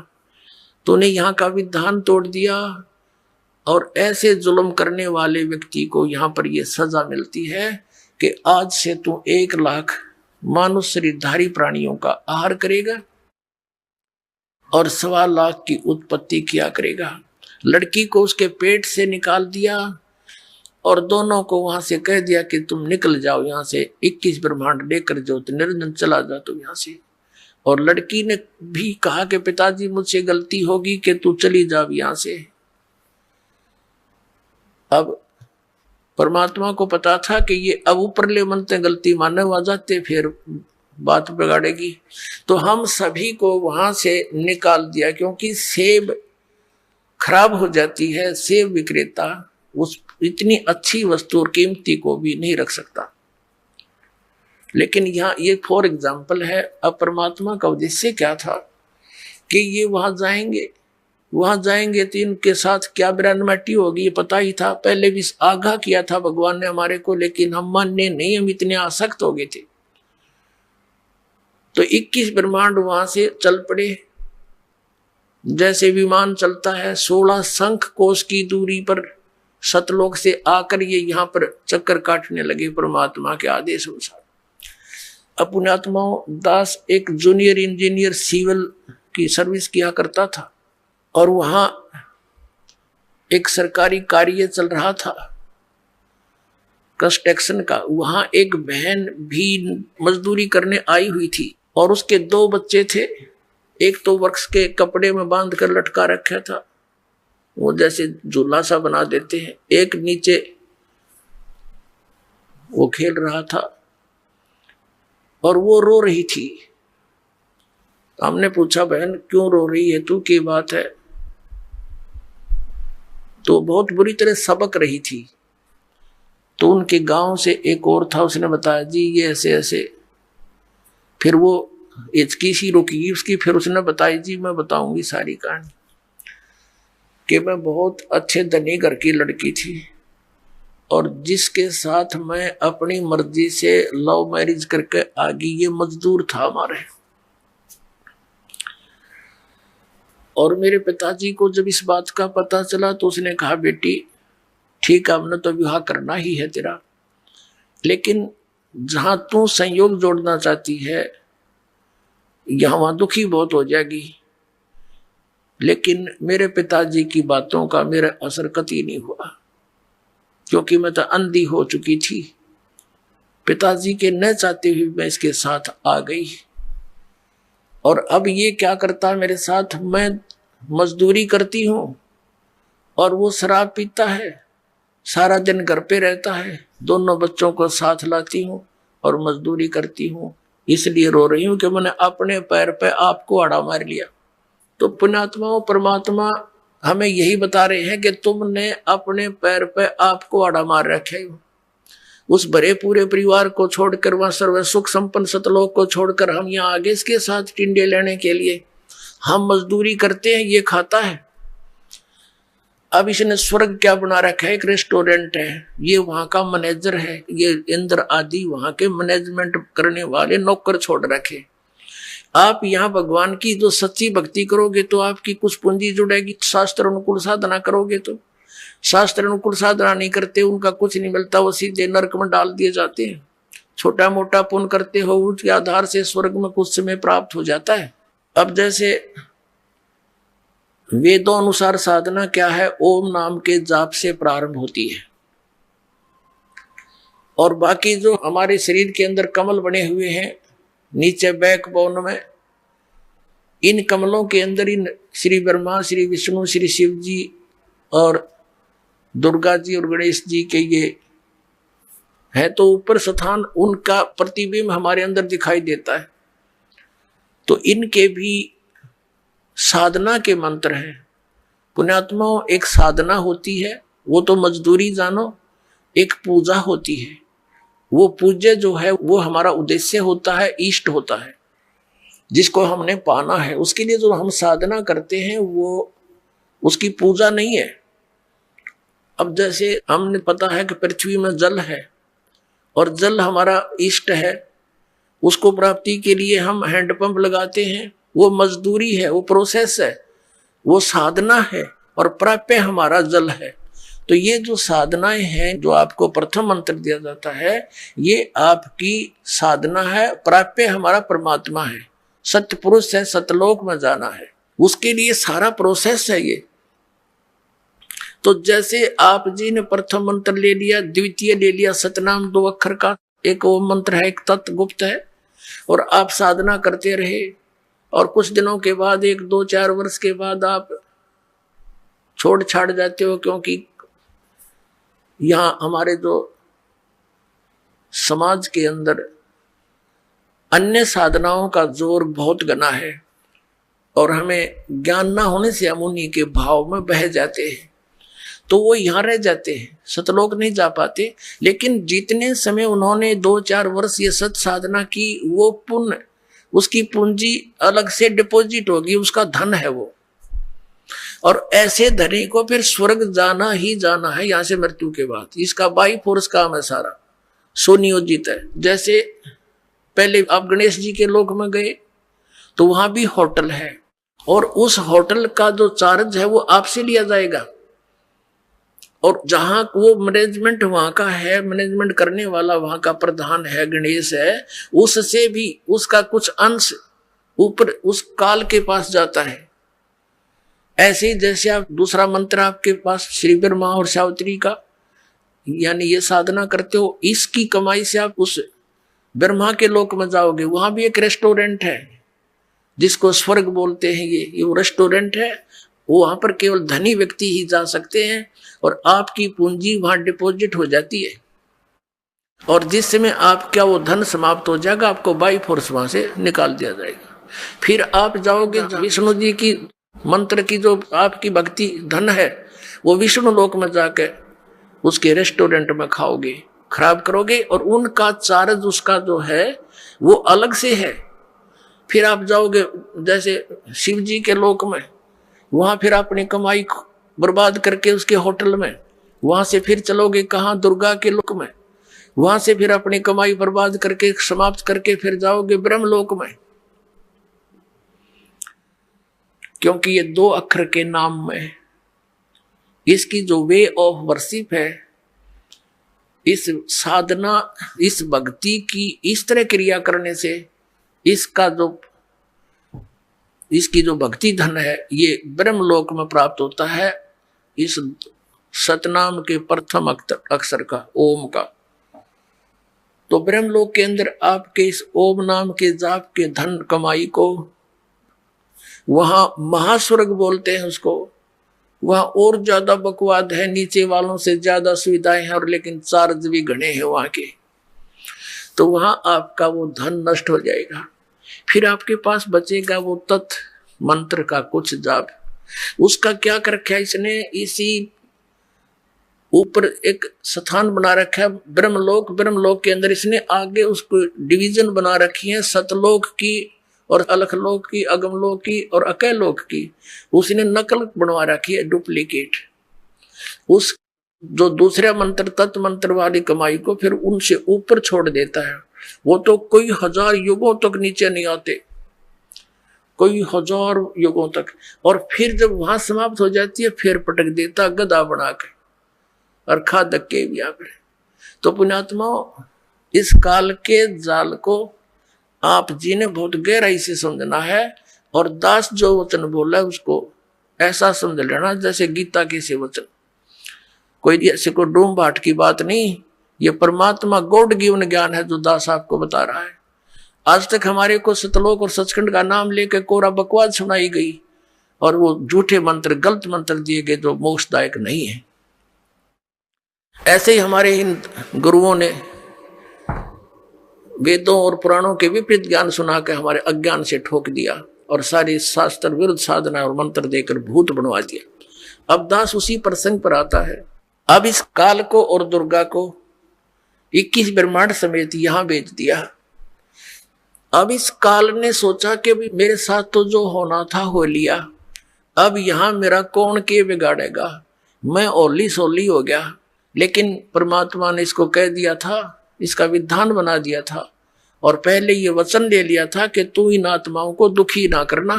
Speaker 1: तूने यहाँ का विधान तोड़ दिया, और ऐसे जुल्म करने वाले व्यक्ति को यहाँ पर यह सजा मिलती है कि आज से तू 1 लाख मानुष शरीरधारी प्राणियों का आहार करेगा और 1.25 लाख की उत्पत्ति किया करेगा। लड़की को उसके पेट से निकाल दिया, और दोनों को वहां से कह दिया कि तुम निकल जाओ यहाँ से, 21 ब्रह्मांड लेकर ज्योति निरंजन चला जा तुम यहाँ से। और लड़की ने भी कहा कि पिताजी मुझसे गलती होगी कि तू चली जा यहाँ से। अब परमात्मा को पता था कि ये अब ऊपरले मनते गलती मानने आ जाते फिर बात बिगाड़ेगी, तो हम सभी को वहां से निकाल दिया, क्योंकि सेब खराब हो जाती है, सेब विक्रेता उस इतनी अच्छी वस्तु और कीमती को भी नहीं रख सकता। लेकिन यहाँ ये फॉर एग्जाम्पल है। अब परमात्मा का उद्देश्य क्या था कि ये वहां जाएंगे तो इनके साथ क्या बिरानमाटी होगी ये पता ही था, पहले भी आगाह किया था भगवान ने हमारे को, लेकिन हम मानने नहीं, हम इतने आसक्त हो गए थे। तो 21 ब्रह्मांड वहां से चल पड़े, जैसे विमान चलता है 16 शंख कोश की दूरी पर सतलोक से आकर ये यहाँ पर चक्कर काटने लगे परमात्मा के आदेश अनुसार। पुण्यात्माओं, दास एक जूनियर इंजीनियर सिविल की सर्विस किया करता था, और वहां एक सरकारी कार्य चल रहा था कंस्ट्रक्शन का। वहां एक बहन भी मजदूरी करने आई हुई थी, और उसके 2 बच्चे थे। एक तो वृक्ष के कपड़े में बांध कर लटका रखा था, वो जैसे झूला सा बना देते हैं, एक नीचे वो खेल रहा था, और वो रो रही थी। हमने पूछा बहन क्यों रो रही है तू, क्या बात है? तो बहुत बुरी तरह सबक रही थी। तो उनके गांव से एक और था, उसने बताया जी ये ऐसे ऐसे। फिर वो हिचकी सी रुकी उसकी, फिर उसने बताई जी मैं बताऊंगी सारी कहानी कि मैं बहुत अच्छे धनी घर की लड़की थी और जिसके साथ मैं अपनी मर्जी से लव मैरिज करके आ गई, ये मजदूर था हमारे। और मेरे पिताजी को जब इस बात का पता चला तो उसने कहा बेटी ठीक है, हमने तो विवाह करना ही है तेरा, लेकिन जहां तू संयोग जोड़ना चाहती है यहां वहां दुखी बहुत हो जाएगी। लेकिन मेरे पिताजी की बातों का मेरा असर कतई नहीं हुआ, क्योंकि मैं तो अंधी हो चुकी थी। पिताजी के न चाहते हुए मैं इसके साथ आ गई। और अब ये क्या करता है मेरे साथ, मैं मजदूरी करती हूं और वो शराब पीता है, सारा दिन घर पे रहता है, दोनों बच्चों को साथ लाती हूँ और मजदूरी करती हूँ, इसलिए रो रही हूँ कि मैंने अपने पैर पे आपको आड़ा मार लिया। तो पुण्यात्माओं, परमात्मा हमें यही बता रहे हैं कि तुमने अपने पैर पे आपको आड़ा मार रखे हो। उस भरे पूरे परिवार को छोड़कर, वहां सर्व सुख संपन्न सतलोक को छोड़कर हम यहाँ आगे इसके साथ टिंडे लेने के लिए हम मजदूरी करते हैं, ये खाता है। अब इसने स्वर्ग क्या बना रखा है, एक रेस्टोरेंट है, ये वहां का मैनेजर है, ये इंद्र आदि वहां के मैनेजमेंट करने वाले नौकर छोड़ रखे। आप यहाँ भगवान की जो सच्ची भक्ति करोगे तो आपकी कुछ पूंजी जुड़ेगी। शास्त्र अनुकूल साधना करोगे तो, शास्त्र अनुकूल साधना नहीं करते उनका कुछ नहीं मिलता, वो सीधे नरक में डाल दिए जाते हैं। छोटा मोटा पुण्य करते हो उसके आधार से स्वर्ग में कुछ समय प्राप्त हो जाता है। अब जैसे वेदों अनुसार साधना क्या है, ओम नाम के जाप से प्रारंभ होती है। और बाकी जो हमारे शरीर के अंदर कमल बने हुए हैं नीचे बैकबोन में, इन कमलों के अंदर इन श्री ब्रह्मा, श्री विष्णु, श्री शिव जी और दुर्गा जी और गणेश जी के ये है, तो ऊपर स्थान उनका प्रतिबिंब हमारे अंदर दिखाई देता है। तो इनके भी साधना के मंत्र हैं। पुण्यात्माओं, एक साधना होती है, वो तो मजदूरी जानो, एक पूजा होती है। वो पूज्य जो है वो हमारा उद्देश्य होता है, इष्ट होता है, जिसको हमने पाना है। उसके लिए जो हम साधना करते हैं वो उसकी पूजा नहीं है। अब जैसे हमने पता है कि पृथ्वी में जल है और जल हमारा इष्ट है, उसको प्राप्ति के लिए हम हैंडपंप लगाते हैं, वो मजदूरी है, वो प्रोसेस है, वो साधना है और प्राप्य हमारा जल है। तो ये जो साधनाएं हैं जो आपको प्रथम मंत्र दिया जाता है, ये आपकी साधना है, प्राप्य हमारा परमात्मा है, सत्य पुरुष है, सतलोक में जाना है, उसके लिए सारा प्रोसेस है ये। तो जैसे आप जी ने प्रथम मंत्र ले लिया, द्वितीय ले लिया, सतनाम 2 अक्षर का एक वो मंत्र है, एक तत्व गुप्त है, और आप साधना करते रहे और कुछ दिनों के बाद 1, 2, 4 वर्ष के बाद आप छोड़ छाड़ जाते हो, क्योंकि यहाँ हमारे जो समाज के अंदर अन्य साधनाओं का जोर बहुत घना है और हमें ज्ञान ना होने से हम उन्हीं के भाव में बह जाते हैं, तो वो यहाँ रह जाते हैं, सतलोक नहीं जा पाते। लेकिन जितने समय उन्होंने 2-4 वर्ष ये सत साधना की, वो पुण्य, उसकी पूंजी अलग से डिपॉजिट होगी, उसका धन है वो। और ऐसे धनी को फिर स्वर्ग जाना ही जाना है यहाँ से मृत्यु के बाद। इसका बाई फोर्स काम है, सारा सुनियोजित है। जैसे पहले आप गणेश जी के लोक में गए तो वहां भी होटल है और उस होटल का जो चार्ज है वो आपसे लिया जाएगा, और जहां वो मैनेजमेंट वहां का है, मैनेजमेंट करने वाला वहां का प्रधान है, गणेश है, उससे भी उसका कुछ अंश ऊपर उस काल के पास जाता है। ऐसे ही जैसे आप दूसरा मंत्र आपके पास श्री ब्रह्मा और सावित्री का, यानी ये साधना करते हो, इसकी कमाई से आप उस ब्रह्मा के लोक में जाओगे। वहां भी एक रेस्टोरेंट है जिसको स्वर्ग बोलते हैं, ये वो रेस्टोरेंट है, वहां पर केवल धनी व्यक्ति ही जा सकते हैं और आपकी पूंजी वहां डिपॉजिट हो जाती है। और जिस समय आपका वो धन समाप्त हो जाएगा, आपको बाई फोर्स वहां से निकाल दिया जाएगा। फिर आप जाओगे विष्णु जी की मंत्र की जो आपकी भक्ति धन है, वो विष्णु लोक में जाके उसके रेस्टोरेंट में खाओगे, खराब करोगे, और उनका चार्ज उसका जो है वो अलग से है। फिर आप जाओगे जैसे शिव जी के लोक में, वहां फिर अपनी कमाई बर्बाद करके उसके होटल में, वहां से फिर चलोगे कहाँ, दुर्गा के लोक में, वहां से फिर अपनी कमाई बर्बाद करके समाप्त करके फिर जाओगे ब्रह्मलोक में। क्योंकि ये 2 अक्षर के नाम में इसकी जो वे ऑफ वर्शिप है, इस साधना, इस भक्ति की इस तरह क्रिया करने से इसका जो इसकी जो भक्ति धन है ये ब्रह्मलोक में प्राप्त होता है, इस सतनाम के प्रथम अक्षर का, ओम का। तो ब्रह्मलोक के अंदर आपके इस ओम नाम के जाप के धन कमाई को वहां महास्वर्ग बोलते हैं उसको। वहां और ज्यादा बकवाद है, नीचे वालों से ज्यादा सुविधाएं हैं, और लेकिन चार्ज भी घने हैं वहां के। तो वहां आपका वो धन नष्ट हो जाएगा। फिर आपके पास बचेगा वो तत् मंत्र का कुछ जाप। उसका क्या कर रखा है इसने, इसी ऊपर एक स्थान बना रखा है ब्रह्मलोक। ब्रह्मलोक के अंदर इसने आगे उसको डिवीजन बना रखी है, सतलोक की और अलखलोक की, अगमलोक की और अकैलोक की। उसने नकल बनवा रखी है, डुप्लीकेट। उस जो दूसरा मंत्र तत् मंत्र वाली कमाई को फिर उनसे ऊपर छोड़ देता है। वो तो कोई 1000 युगों तक नीचे नहीं आते, कोई 1000 युगों तक। और फिर जब वहां समाप्त हो जाती है फिर पटक देता गदा बना के और खा धक्के भी आप। तो पुण्यात्मा, इस काल के जाल को आप जी ने बहुत गहराई से समझना है, और दास जो वचन बोला है उसको ऐसा समझ लेना जैसे गीता के से वचन, कोई ऐसे को डूम बाट की बात नहीं। ये परमात्मा गॉड गिवन ज्ञान है जो दास आपको बता रहा है। आज तक हमारे को सतलोक और सचखंड का नाम लेकर कोरा बकवाद सुनाई गई, और वो झूठे मंत्र, गलत मंत्र दिए गए जो मोक्षदायक नहीं है। ऐसे ही हमारे इन गुरुओं ने वेदों और पुराणों के विपरीत ज्ञान सुना के हमारे अज्ञान से ठोक दिया, और सारी शास्त्र विरुद्ध साधना और मंत्र देकर भूत बनवा दिया। अब दास उसी प्रसंग पर आता है। अब इस काल को और दुर्गा को 21 ब्रह्मांड समेत यहां भेज दिया। अब इस काल ने सोचा कि मेरे साथ तो जो होना था हो लिया, अब यहां मेरा कौन के बिगाड़ेगा, मैं ओली सोली हो गया। लेकिन परमात्मा ने इसको कह दिया था, इसका विधान बना दिया था, और पहले ये वचन ले लिया था कि तू इन आत्माओं को दुखी ना करना।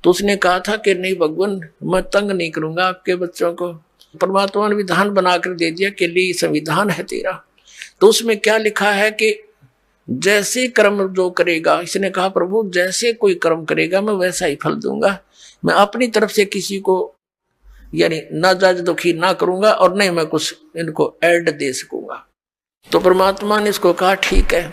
Speaker 1: तो उसने कहा था कि नहीं भगवान, मैं तंग नहीं करूंगा आपके बच्चों को। परमात्मा ने विधान बनाकर दे दिया कि ले संविधान है तेरा। तो उसमें क्या लिखा है कि जैसे कर्म जो करेगा, इसने कहा प्रभु जैसे कोई कर्म करेगा मैं वैसा ही फल दूंगा। मैं अपनी तरफ से किसी को यानी नाजायज दुखी ना करूंगा, और नहीं मैं कुछ इनको ऐड दे सकूंगा। तो परमात्मा ने इसको कहा ठीक है।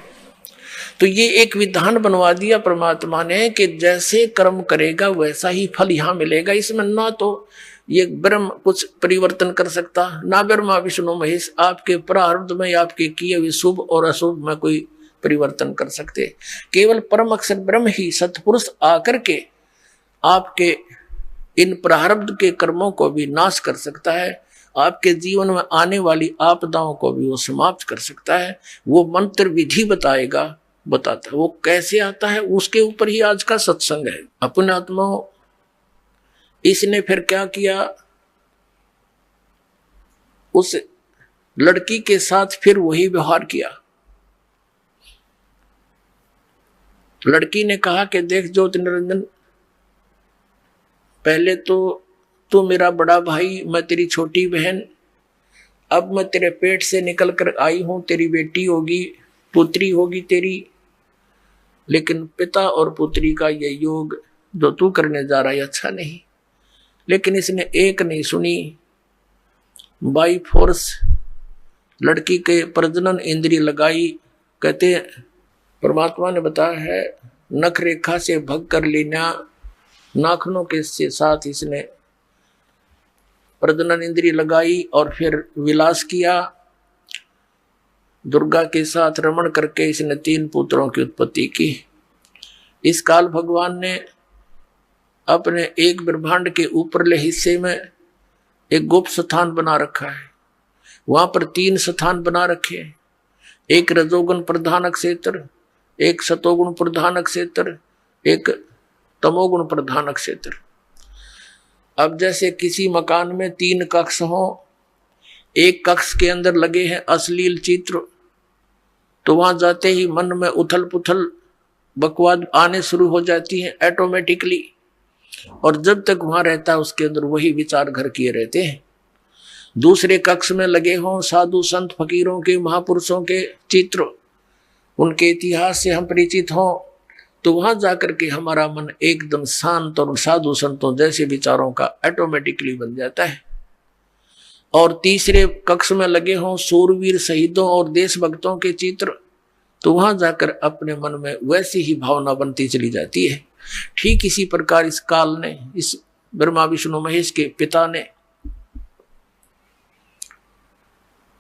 Speaker 1: तो ये एक विधान बनवा दिया परमात्मा ने कि जैसे कर्म करेगा वैसा ही फल यहां मिलेगा। इसमें ना तो ये ब्रह्म कुछ परिवर्तन कर सकता, ना ब्रह्मा विष्णु महेश आपके प्रारब्ध में आपके किए हुए शुभ और अशुभ में कोई परिवर्तन कर सकते। केवल परम अक्षर ब्रह्म ही सतपुरुष आकर के आपके इन प्रारब्ध के कर्मों को भी नाश कर सकता है, आपके जीवन में आने वाली आपदाओं को भी वो समाप्त कर सकता है। वो मंत्र विधि बताता है वो कैसे आता है, उसके ऊपर ही आज का सत्संग है। अपने आत्माओं, इसने फिर क्या किया, उस लड़की के साथ फिर वही व्यवहार किया। लड़की ने कहा कि देख ज्योति निरंजन, पहले तो तू मेरा बड़ा भाई, मैं तेरी छोटी बहन, अब मैं तेरे पेट से निकल कर आई हूं, तेरी बेटी होगी, पुत्री होगी तेरी। लेकिन पिता और पुत्री का ये योग जो तू करने जा रहा है अच्छा नहीं। लेकिन इसने एक नहीं सुनी, बाई फोर्स लड़की के प्रजनन इंद्रिय लगाई। कहते परमात्मा ने बताया है, नख रेखा से भग कर लेना, नाखनों के साथ इसने प्रजनन इंद्रिय लगाई और फिर विलास किया। दुर्गा के साथ रमण करके इसने 3 पुत्रों की उत्पत्ति की। इस काल भगवान ने अपने एक ब्रह्मांड के ऊपरले हिस्से में एक गुप्त स्थान बना रखा है। वहां पर 3 स्थान बना रखे हैं, एक रजोगुण प्रधान क्षेत्र, एक सतोगुण प्रधान क्षेत्र, एक तमोगुण प्रधान क्षेत्र। अब जैसे किसी मकान में 3 कक्ष हो, एक कक्ष के अंदर लगे हैं अश्लील चित्र, तो वहां जाते ही मन में उथल पुथल बकवाद आने शुरू हो जाती है ऑटोमेटिकली, और जब तक वहां रहता है उसके अंदर वही विचार घर किए रहते हैं। दूसरे कक्ष में लगे हों साधु संत फकीरों के, महापुरुषों के चित्र, उनके इतिहास से हम परिचित हों, तो वहां जाकर के हमारा मन एकदम शांत और साधु संतों जैसे विचारों का ऑटोमेटिकली बन जाता है। और तीसरे कक्ष में लगे हों सूरवीर शहीदों और देशभक्तों के चित्र, तो वहां जाकर अपने मन में वैसी ही भावना बनती चली जाती है। ठीक इसी प्रकार इस काल ने, इस ब्रह्मा विष्णु महेश के पिता ने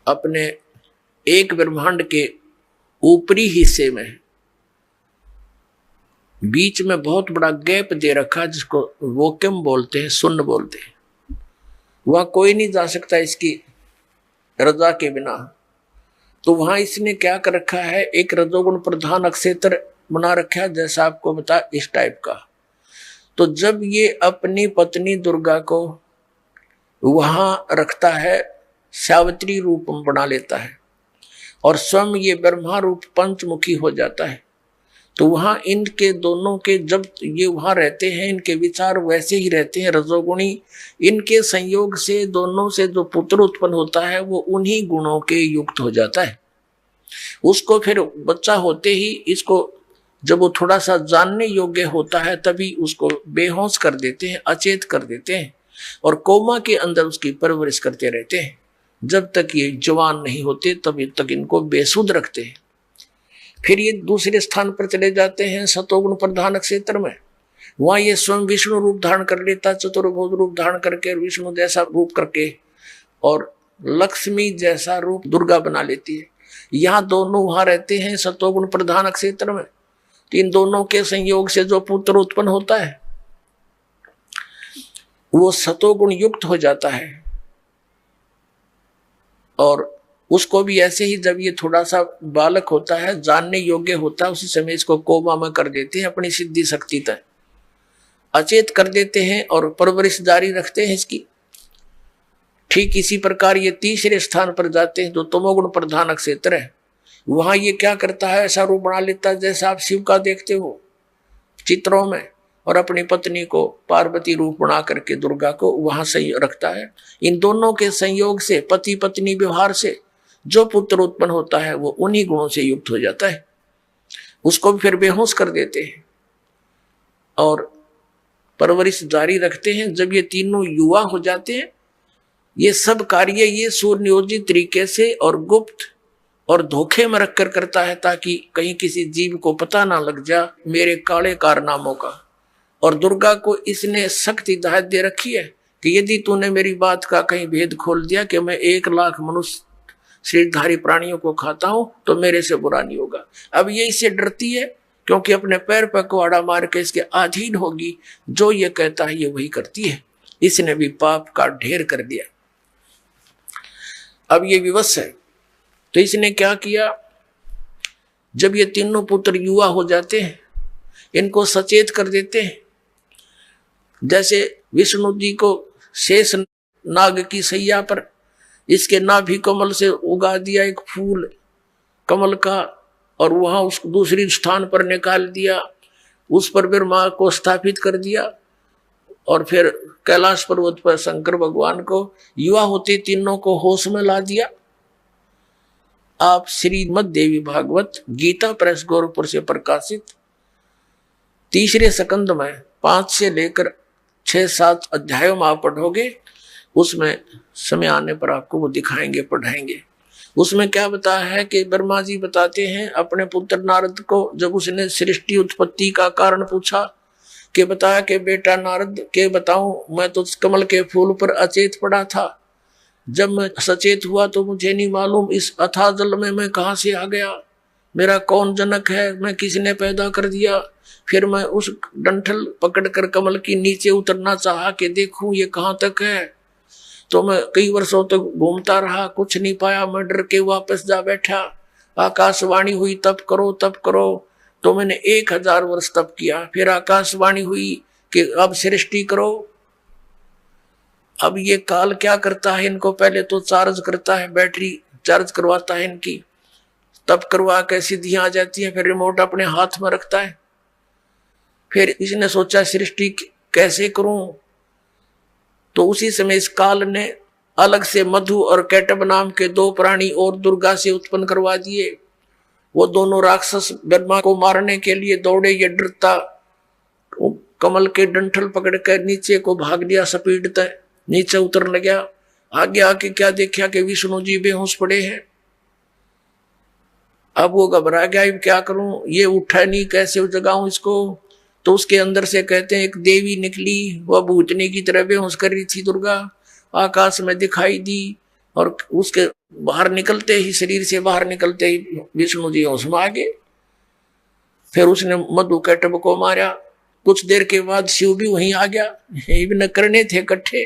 Speaker 1: अपने एक ब्रह्मांड के ऊपरी हिस्से में बीच में बहुत बड़ा गैप दे रखा, जिसको वोक्यूम बोलते हैं, शून्य बोलते हैं। वहां कोई नहीं जा सकता इसकी रजा के बिना। तो वहां इसने क्या कर रखा है, एक रजोगुण प्रधान क्षेत्र बना रखा है, जैसा आपको बता इस टाइप का। तो जब ये अपनी पत्नी दुर्गा को वहां रखता है, सावित्री रूप बना लेता है और स्वयं ये ब्रह्मा रूप पंचमुखी हो जाता है, तो वहां इनके दोनों के, जब ये वहां रहते हैं, इनके विचार वैसे ही रहते हैं रजोगुणी। इनके संयोग से दोनों से जो पुत्र उत्पन्न होता है वो उन्हीं गुणों के युक्त हो जाता है। उसको फिर बच्चा होते ही इसको, जब वो थोड़ा सा जानने योग्य होता है, तभी उसको बेहोश कर देते हैं, अचेत कर देते हैं और कोमा के अंदर उसकी परवरिश करते रहते हैं। जब तक ये जवान नहीं होते तब तक इनको बेसुध रखते हैं। फिर ये दूसरे स्थान पर चले जाते हैं सतोगुण प्रधान क्षेत्र में। वहां ये स्वयं विष्णु रूप धारण कर लेता, चतुर्भुज रूप धारण करके, विष्णु जैसा रूप करके, और लक्ष्मी जैसा रूप दुर्गा बना लेती है। यहाँ दोनों वहां रहते हैं सतोगुण प्रधान क्षेत्र में। इन दोनों के संयोग से जो पुत्र उत्पन्न होता है वो सतोगुण युक्त हो जाता है, और उसको भी ऐसे ही जब ये थोड़ा सा बालक होता है, जानने योग्य होता है, उसी समय इसको कोमा में कर देते हैं, अपनी सिद्धि शक्ति तक अचेत कर देते हैं और परवरिश जारी रखते हैं इसकी। ठीक इसी प्रकार ये तीसरे स्थान पर जाते हैं जो तमोगुण प्रधान क्षेत्र है। वहां ये क्या करता है, ऐसा रूप बना लेता है जैसा आप शिव का देखते हो चित्रों में, और अपनी पत्नी को पार्वती रूप बना करके दुर्गा को वहां से रखता है। इन दोनों के संयोग से, पति पत्नी व्यवहार से जो पुत्र उत्पन्न होता है वो उन्हीं गुणों से युक्त हो जाता है। उसको भी फिर बेहोश कर देते हैं और परवरिश जारी रखते हैं। जब ये तीनों युवा हो जाते हैं, ये सब कार्य ये सुनियोजित तरीके से और गुप्त और धोखे में रखकर करता है, ताकि कहीं किसी जीव को पता ना लग जा मेरे काले कारनामों का। और दुर्गा को इसने सख्त हिदायत दे रखी है कि यदि तूने मेरी बात का कहीं भेद खोल दिया कि मैं 1 लाख मनुष्य शरीरधारी प्राणियों को खाता हूं, तो मेरे से बुरा नहीं होगा। अब ये इससे डरती है क्योंकि अपने पैर पर कुहाड़ा मार के इसके अधीन होगी, जो ये कहता है ये वही करती है। इसने भी पाप का ढेर कर दिया। अब ये विवश है, तो इसने क्या किया, जब ये तीनों पुत्र युवा हो जाते हैं, इनको सचेत कर देते हैं। जैसे विष्णु जी को शेष नाग की सैया पर इसके नाभि कमल से उगा दिया एक फूल कमल का, और वहां उस दूसरी स्थान पर निकाल दिया, उस पर ब्रह्मा को स्थापित कर दिया, और फिर कैलाश पर्वत पर शंकर भगवान को युवा होते तीनों को होश में ला दिया। आप श्रीमद् देवी भागवत गीता प्रेस गोरखपुर से प्रकाशित तीसरे स्कंद में 5 से लेकर 6-7 अध्यायों में आप पढ़ोगे, उसमें समय आने पर आपको वो दिखाएंगे, पढ़ाएंगे। उसमें क्या बताया है कि ब्रह्मा जी बताते हैं अपने पुत्र नारद को, जब उसने सृष्टि उत्पत्ति का कारण पूछा कि बताया कि बेटा नारद के बताऊं, मैं तो कमल के फूल पर अचेत पड़ा था, जब मैं सचेत हुआ तो मुझे नहीं मालूम इस अथाह जल में मैं कहां से आ गया, मेरा कौन जनक है, मैं किसने पैदा कर दिया। फिर मैं उस डंठल पकड़कर कमल की नीचे उतरना चाहा कि देखूं ये कहां तक है। तो मैं कई वर्षों तक घूमता रहा, कुछ नहीं पाया। मैं डर के वापस जा बैठा। आकाशवाणी हुई तप करो तप करो। तो मैंने 1000 वर्ष तप किया। फिर आकाशवाणी हुई कि अब सृष्टि करो। अब ये काल क्या करता है, इनको पहले तो चार्ज करता है, बैटरी चार्ज करवाता है इनकी, तब करवा के सिद्धियां आ जाती है। फिर रिमोट अपने हाथ में रखता है। फिर इसने सोचा सृष्टि कैसे करूं। तो उसी समय इस काल ने अलग से मधु और कैटब नाम के 2 प्राणी और दुर्गा से उत्पन्न करवा दिए। वो दोनों राक्षस ब्रह्मा को मारने के लिए दौड़े। ये डरता कमल के डंठल पकड़कर नीचे को भाग लिया, सपीटता नीचे उतरने गया। आगे आके क्या देखा कि विष्णु जी बेहोश पड़े हैं। अब वो घबरा गया, अब क्या करूं, ये उठा नहीं, कैसे जगाऊं इसको। तो उसके अंदर से कहते हैं एक देवी निकली, वह भूतनी की तरह बेहोश कर रही थी। दुर्गा आकाश में दिखाई दी और उसके बाहर निकलते ही, शरीर से बाहर निकलते ही विष्णु जी होश में आ गए। फिर उसने मधु कैटब को मारा। कुछ देर के बाद शिव भी वहीं आ गया। इवन करने थे इकट्ठे,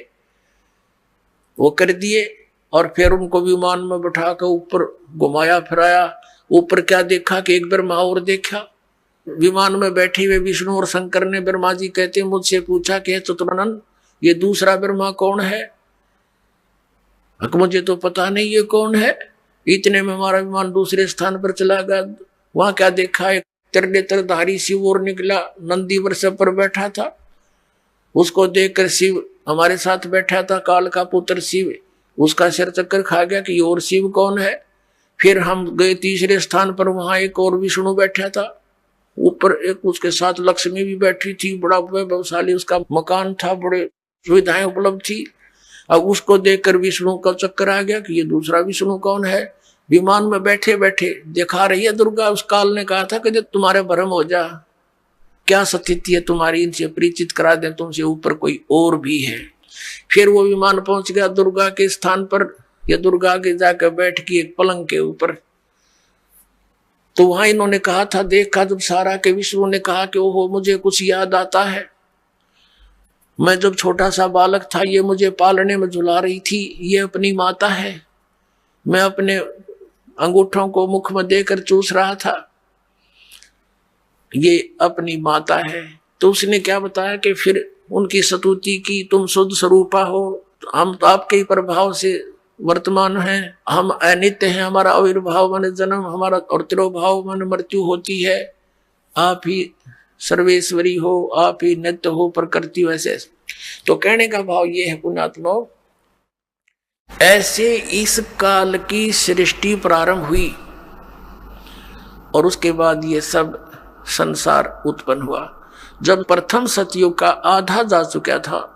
Speaker 1: वो कर दिए। और फिर उनको विमान में बैठा कर ऊपर घुमाया फिराया। ऊपर क्या देखा कि एक ब्रह्मा और देखा। विमान में बैठे हुए विष्णु और शंकर ने, ब्रह्मा जी कहते मुझसे पूछा कि चतुरानंद ये दूसरा ब्रह्मा कौन है। मुझे तो पता नहीं ये कौन है। इतने में हमारा विमान दूसरे स्थान पर चला गया। वहां क्या देखा, एक त्रिनेत्रधारी शिव और निकला, नंदी वृषभ पर बैठा था। उसको देखकर शिव हमारे साथ बैठा था, काल का पुत्र शिव। उसका सिर चक्कर खा गया कि और शिव कौन है। फिर हम गए तीसरे स्थान पर, वहां एक और विष्णु बैठा था। ऊपर एक उसके साथ लक्ष्मी भी बैठी थी। बड़ा वैभवशाली उसका मकान था, बड़े सुविधाएं उपलब्ध थी। अब उसको देखकर विष्णु का चक्कर आ गया कि ये दूसरा विष्णु कौन है। विमान में बैठे बैठे दिखा रही है दुर्गा। उस काल ने कहा था कि जब तुम्हारे भ्रम हो जा, क्या स्थिति है तुम्हारी, इनसे परिचित करा दें, तुमसे ऊपर कोई और भी है। फिर वो विमान पहुंच गया दुर्गा के स्थान पर। या दुर्गा आगे जाकर बैठ गई एक पलंग के ऊपर। तो वहां इन्होंने कहा था, देखा जब सारा के विष्णु ने कहा कि ओहो मुझे कुछ याद आता है। मैं जब छोटा सा बालक था, ये मुझे पालने में झुला रही थी। ये अपनी माता है। मैं अपने अंगूठों को मुख में देकर चूस रहा था। ये अपनी माता है। तो उसने क्या बताया कि फिर उनकी स्तुति की, तुम शुद्ध स्वरूपा हो, हम तो आपके ही प्रभाव से वर्तमान हैं, हम अनित्य हैं, हमारा आविर्भाव माने जन्म, हमारा और तिरोभाव माने मृत्यु होती है। आप ही सर्वेश्वरी हो, आप ही नित्य हो, प्रकृति वैसे। तो कहने का भाव ये है पुण्यात्मा, ऐसे इस काल की सृष्टि प्रारंभ हुई और उसके बाद ये सब संसार उत्पन्न हुआ। जब प्रथम सतयुग का आधा जा चुका था,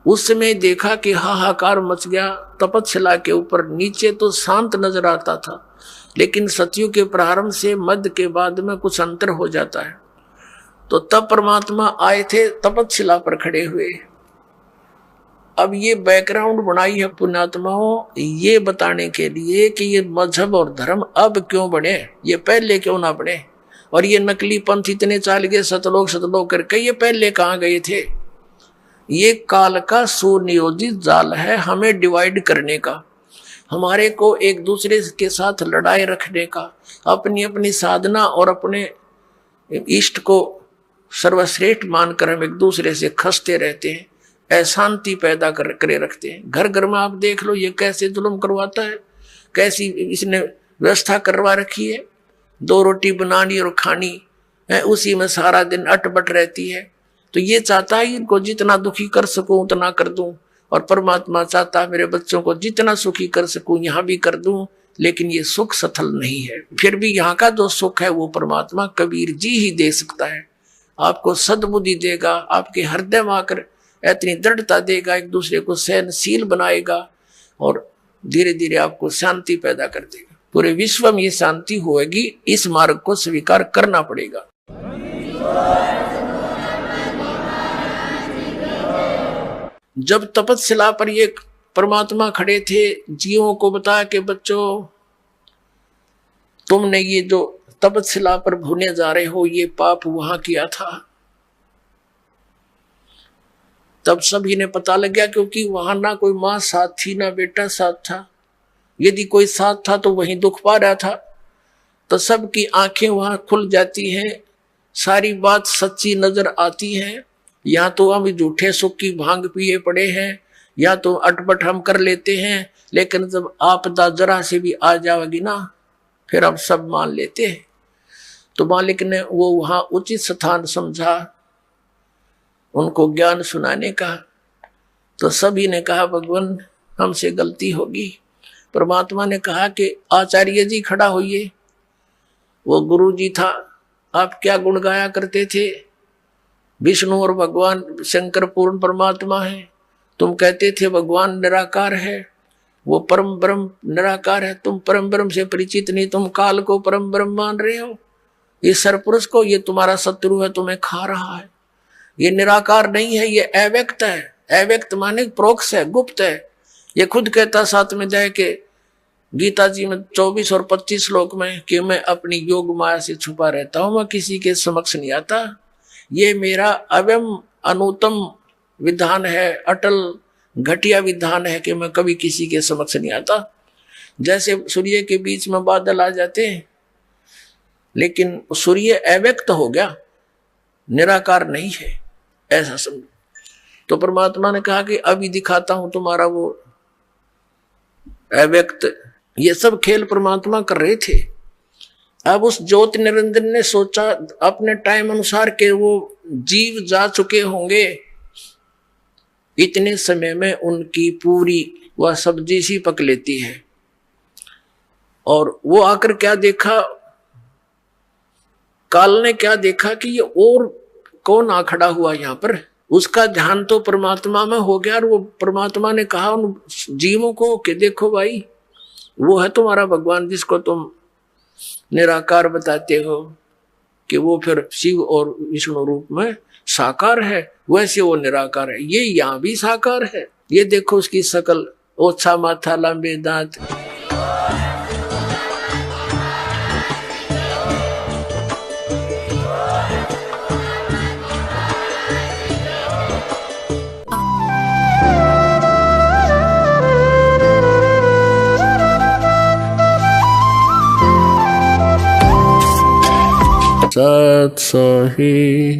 Speaker 1: उस समय देखा कि हाहाकार मच गया। तपतशिला के ऊपर नीचे तो शांत नजर आता था, लेकिन सतयुग के प्रारंभ से मध्य के बाद में कुछ अंतर हो जाता है। तो तब परमात्मा आए थे, तपतशिला पर खड़े हुए। अब ये बैकग्राउंड बनाई है पुण्यात्माओं, ये बताने के लिए कि ये मजहब और धर्म अब क्यों बने, ये पहले क्यों ना बने। और ये नकली पंथ इतने चाल गए सतलोक करके, ये पहले कहाँ गए थे। ये काल का सुनियोजित जाल है हमें डिवाइड करने का, हमारे को एक दूसरे के साथ लड़ाई रखने का, अपनी अपनी साधना और अपने इष्ट को सर्वश्रेष्ठ मानकर हम एक दूसरे से खसते रहते हैं, अशांति पैदा करे रखते हैं। घर घर में आप देख लो ये कैसे जुल्म करवाता है, कैसी इसने व्यवस्था करवा रखी है। 2 रोटी बनानी और खानी है, उसी में सारा दिन अटपट रहती है। तो ये चाहता है इनको जितना दुखी कर सकूं उतना कर दूं, और परमात्मा चाहता है मेरे बच्चों को जितना सुखी कर सकूं यहाँ भी कर दूं। लेकिन ये सुख सफल नहीं है। फिर भी यहाँ का जो सुख है वो परमात्मा कबीर जी ही दे सकता है। आपको सद्बुद्धि देगा, आपके हृदय में आकर इतनी दृढ़ता देगा, एक दूसरे को सहनशील बनाएगा और धीरे धीरे आपको शांति पैदा कर देगा। पूरे विश्व में ये शांति होगी, इस मार्ग को स्वीकार करना पड़ेगा। जब तपस्या पर ये परमात्मा खड़े थे, जीवों को बताया कि बच्चों तुमने ये जो तपस्या पर भूने जा रहे हो ये पाप वहां किया था। तब सभी ने पता लग गया, क्योंकि वहां ना कोई माँ साथ थी ना बेटा साथ था। यदि कोई साथ था तो वहीं दुख पा रहा था। तो सबकी आंखें वहां खुल जाती हैं, सारी बात सच्ची नजर आती है। या तो हम झूठे सुख की भांग पिए पड़े हैं, या तो अटपट हम कर लेते हैं, लेकिन जब आपदा जरा से भी आ जाएगी ना फिर हम सब मान लेते हैं। तो मालिक ने वो वहां उचित स्थान समझा उनको ज्ञान सुनाने का। तो सभी ने कहा भगवान हमसे गलती होगी। परमात्मा ने कहा कि आचार्य जी खड़ा होइए। वो गुरु जी था। आप क्या गुण गाया करते थे? विष्णु और भगवान शंकर पूर्ण परमात्मा है। तुम कहते थे भगवान निराकार है, वो परम ब्रह्म निराकार है। तुम परम ब्रह्म से परिचित नहीं, तुम काल को परम ब्रह्म मान रहे हो। ये सरपुरुष को, ये तुम्हारा शत्रु है, तुम्हें खा रहा है। ये निराकार नहीं है, ये अव्यक्त है। अव्यक्त माने प्रोक्ष है, गुप्त है। ये खुद कहता साथ में जाए कि गीता जी में 24 और 25 श्लोक में कि मैं अपनी योग माया से छुपा रहता हूं, मैं किसी के समक्ष नहीं आता। ये मेरा अव्यम अनुतम विधान है, अटल घटिया विधान है कि मैं कभी किसी के समक्ष नहीं आता। जैसे सूर्य के बीच में बादल आ जाते हैं, लेकिन सूर्य अव्यक्त हो गया, निराकार नहीं है, ऐसा समझो। तो परमात्मा ने कहा कि अभी दिखाता हूं तुम्हारा वो अव्यक्त। ये सब खेल परमात्मा कर रहे थे। अब उस ज्योति निरंजन ने सोचा अपने टाइम अनुसार के वो जीव जा चुके होंगे, इतने समय में उनकी पूरी वह सब्जी सी पक लेती है। और वो आकर क्या देखा, काल ने क्या देखा कि ये और कौन आ खड़ा हुआ यहाँ पर। उसका ध्यान तो परमात्मा में हो गया, और वो परमात्मा ने कहा उन जीवों को कि देखो भाई, वो है तुम्हारा भगवान जिसको तुम निराकार बताते हो, कि वो फिर शिव और विष्णु रूप में साकार है, वैसे वो निराकार है। ये यहाँ भी साकार है। ये देखो उसकी शकल, ओछा माथा, लंबे दांत। सत सोही।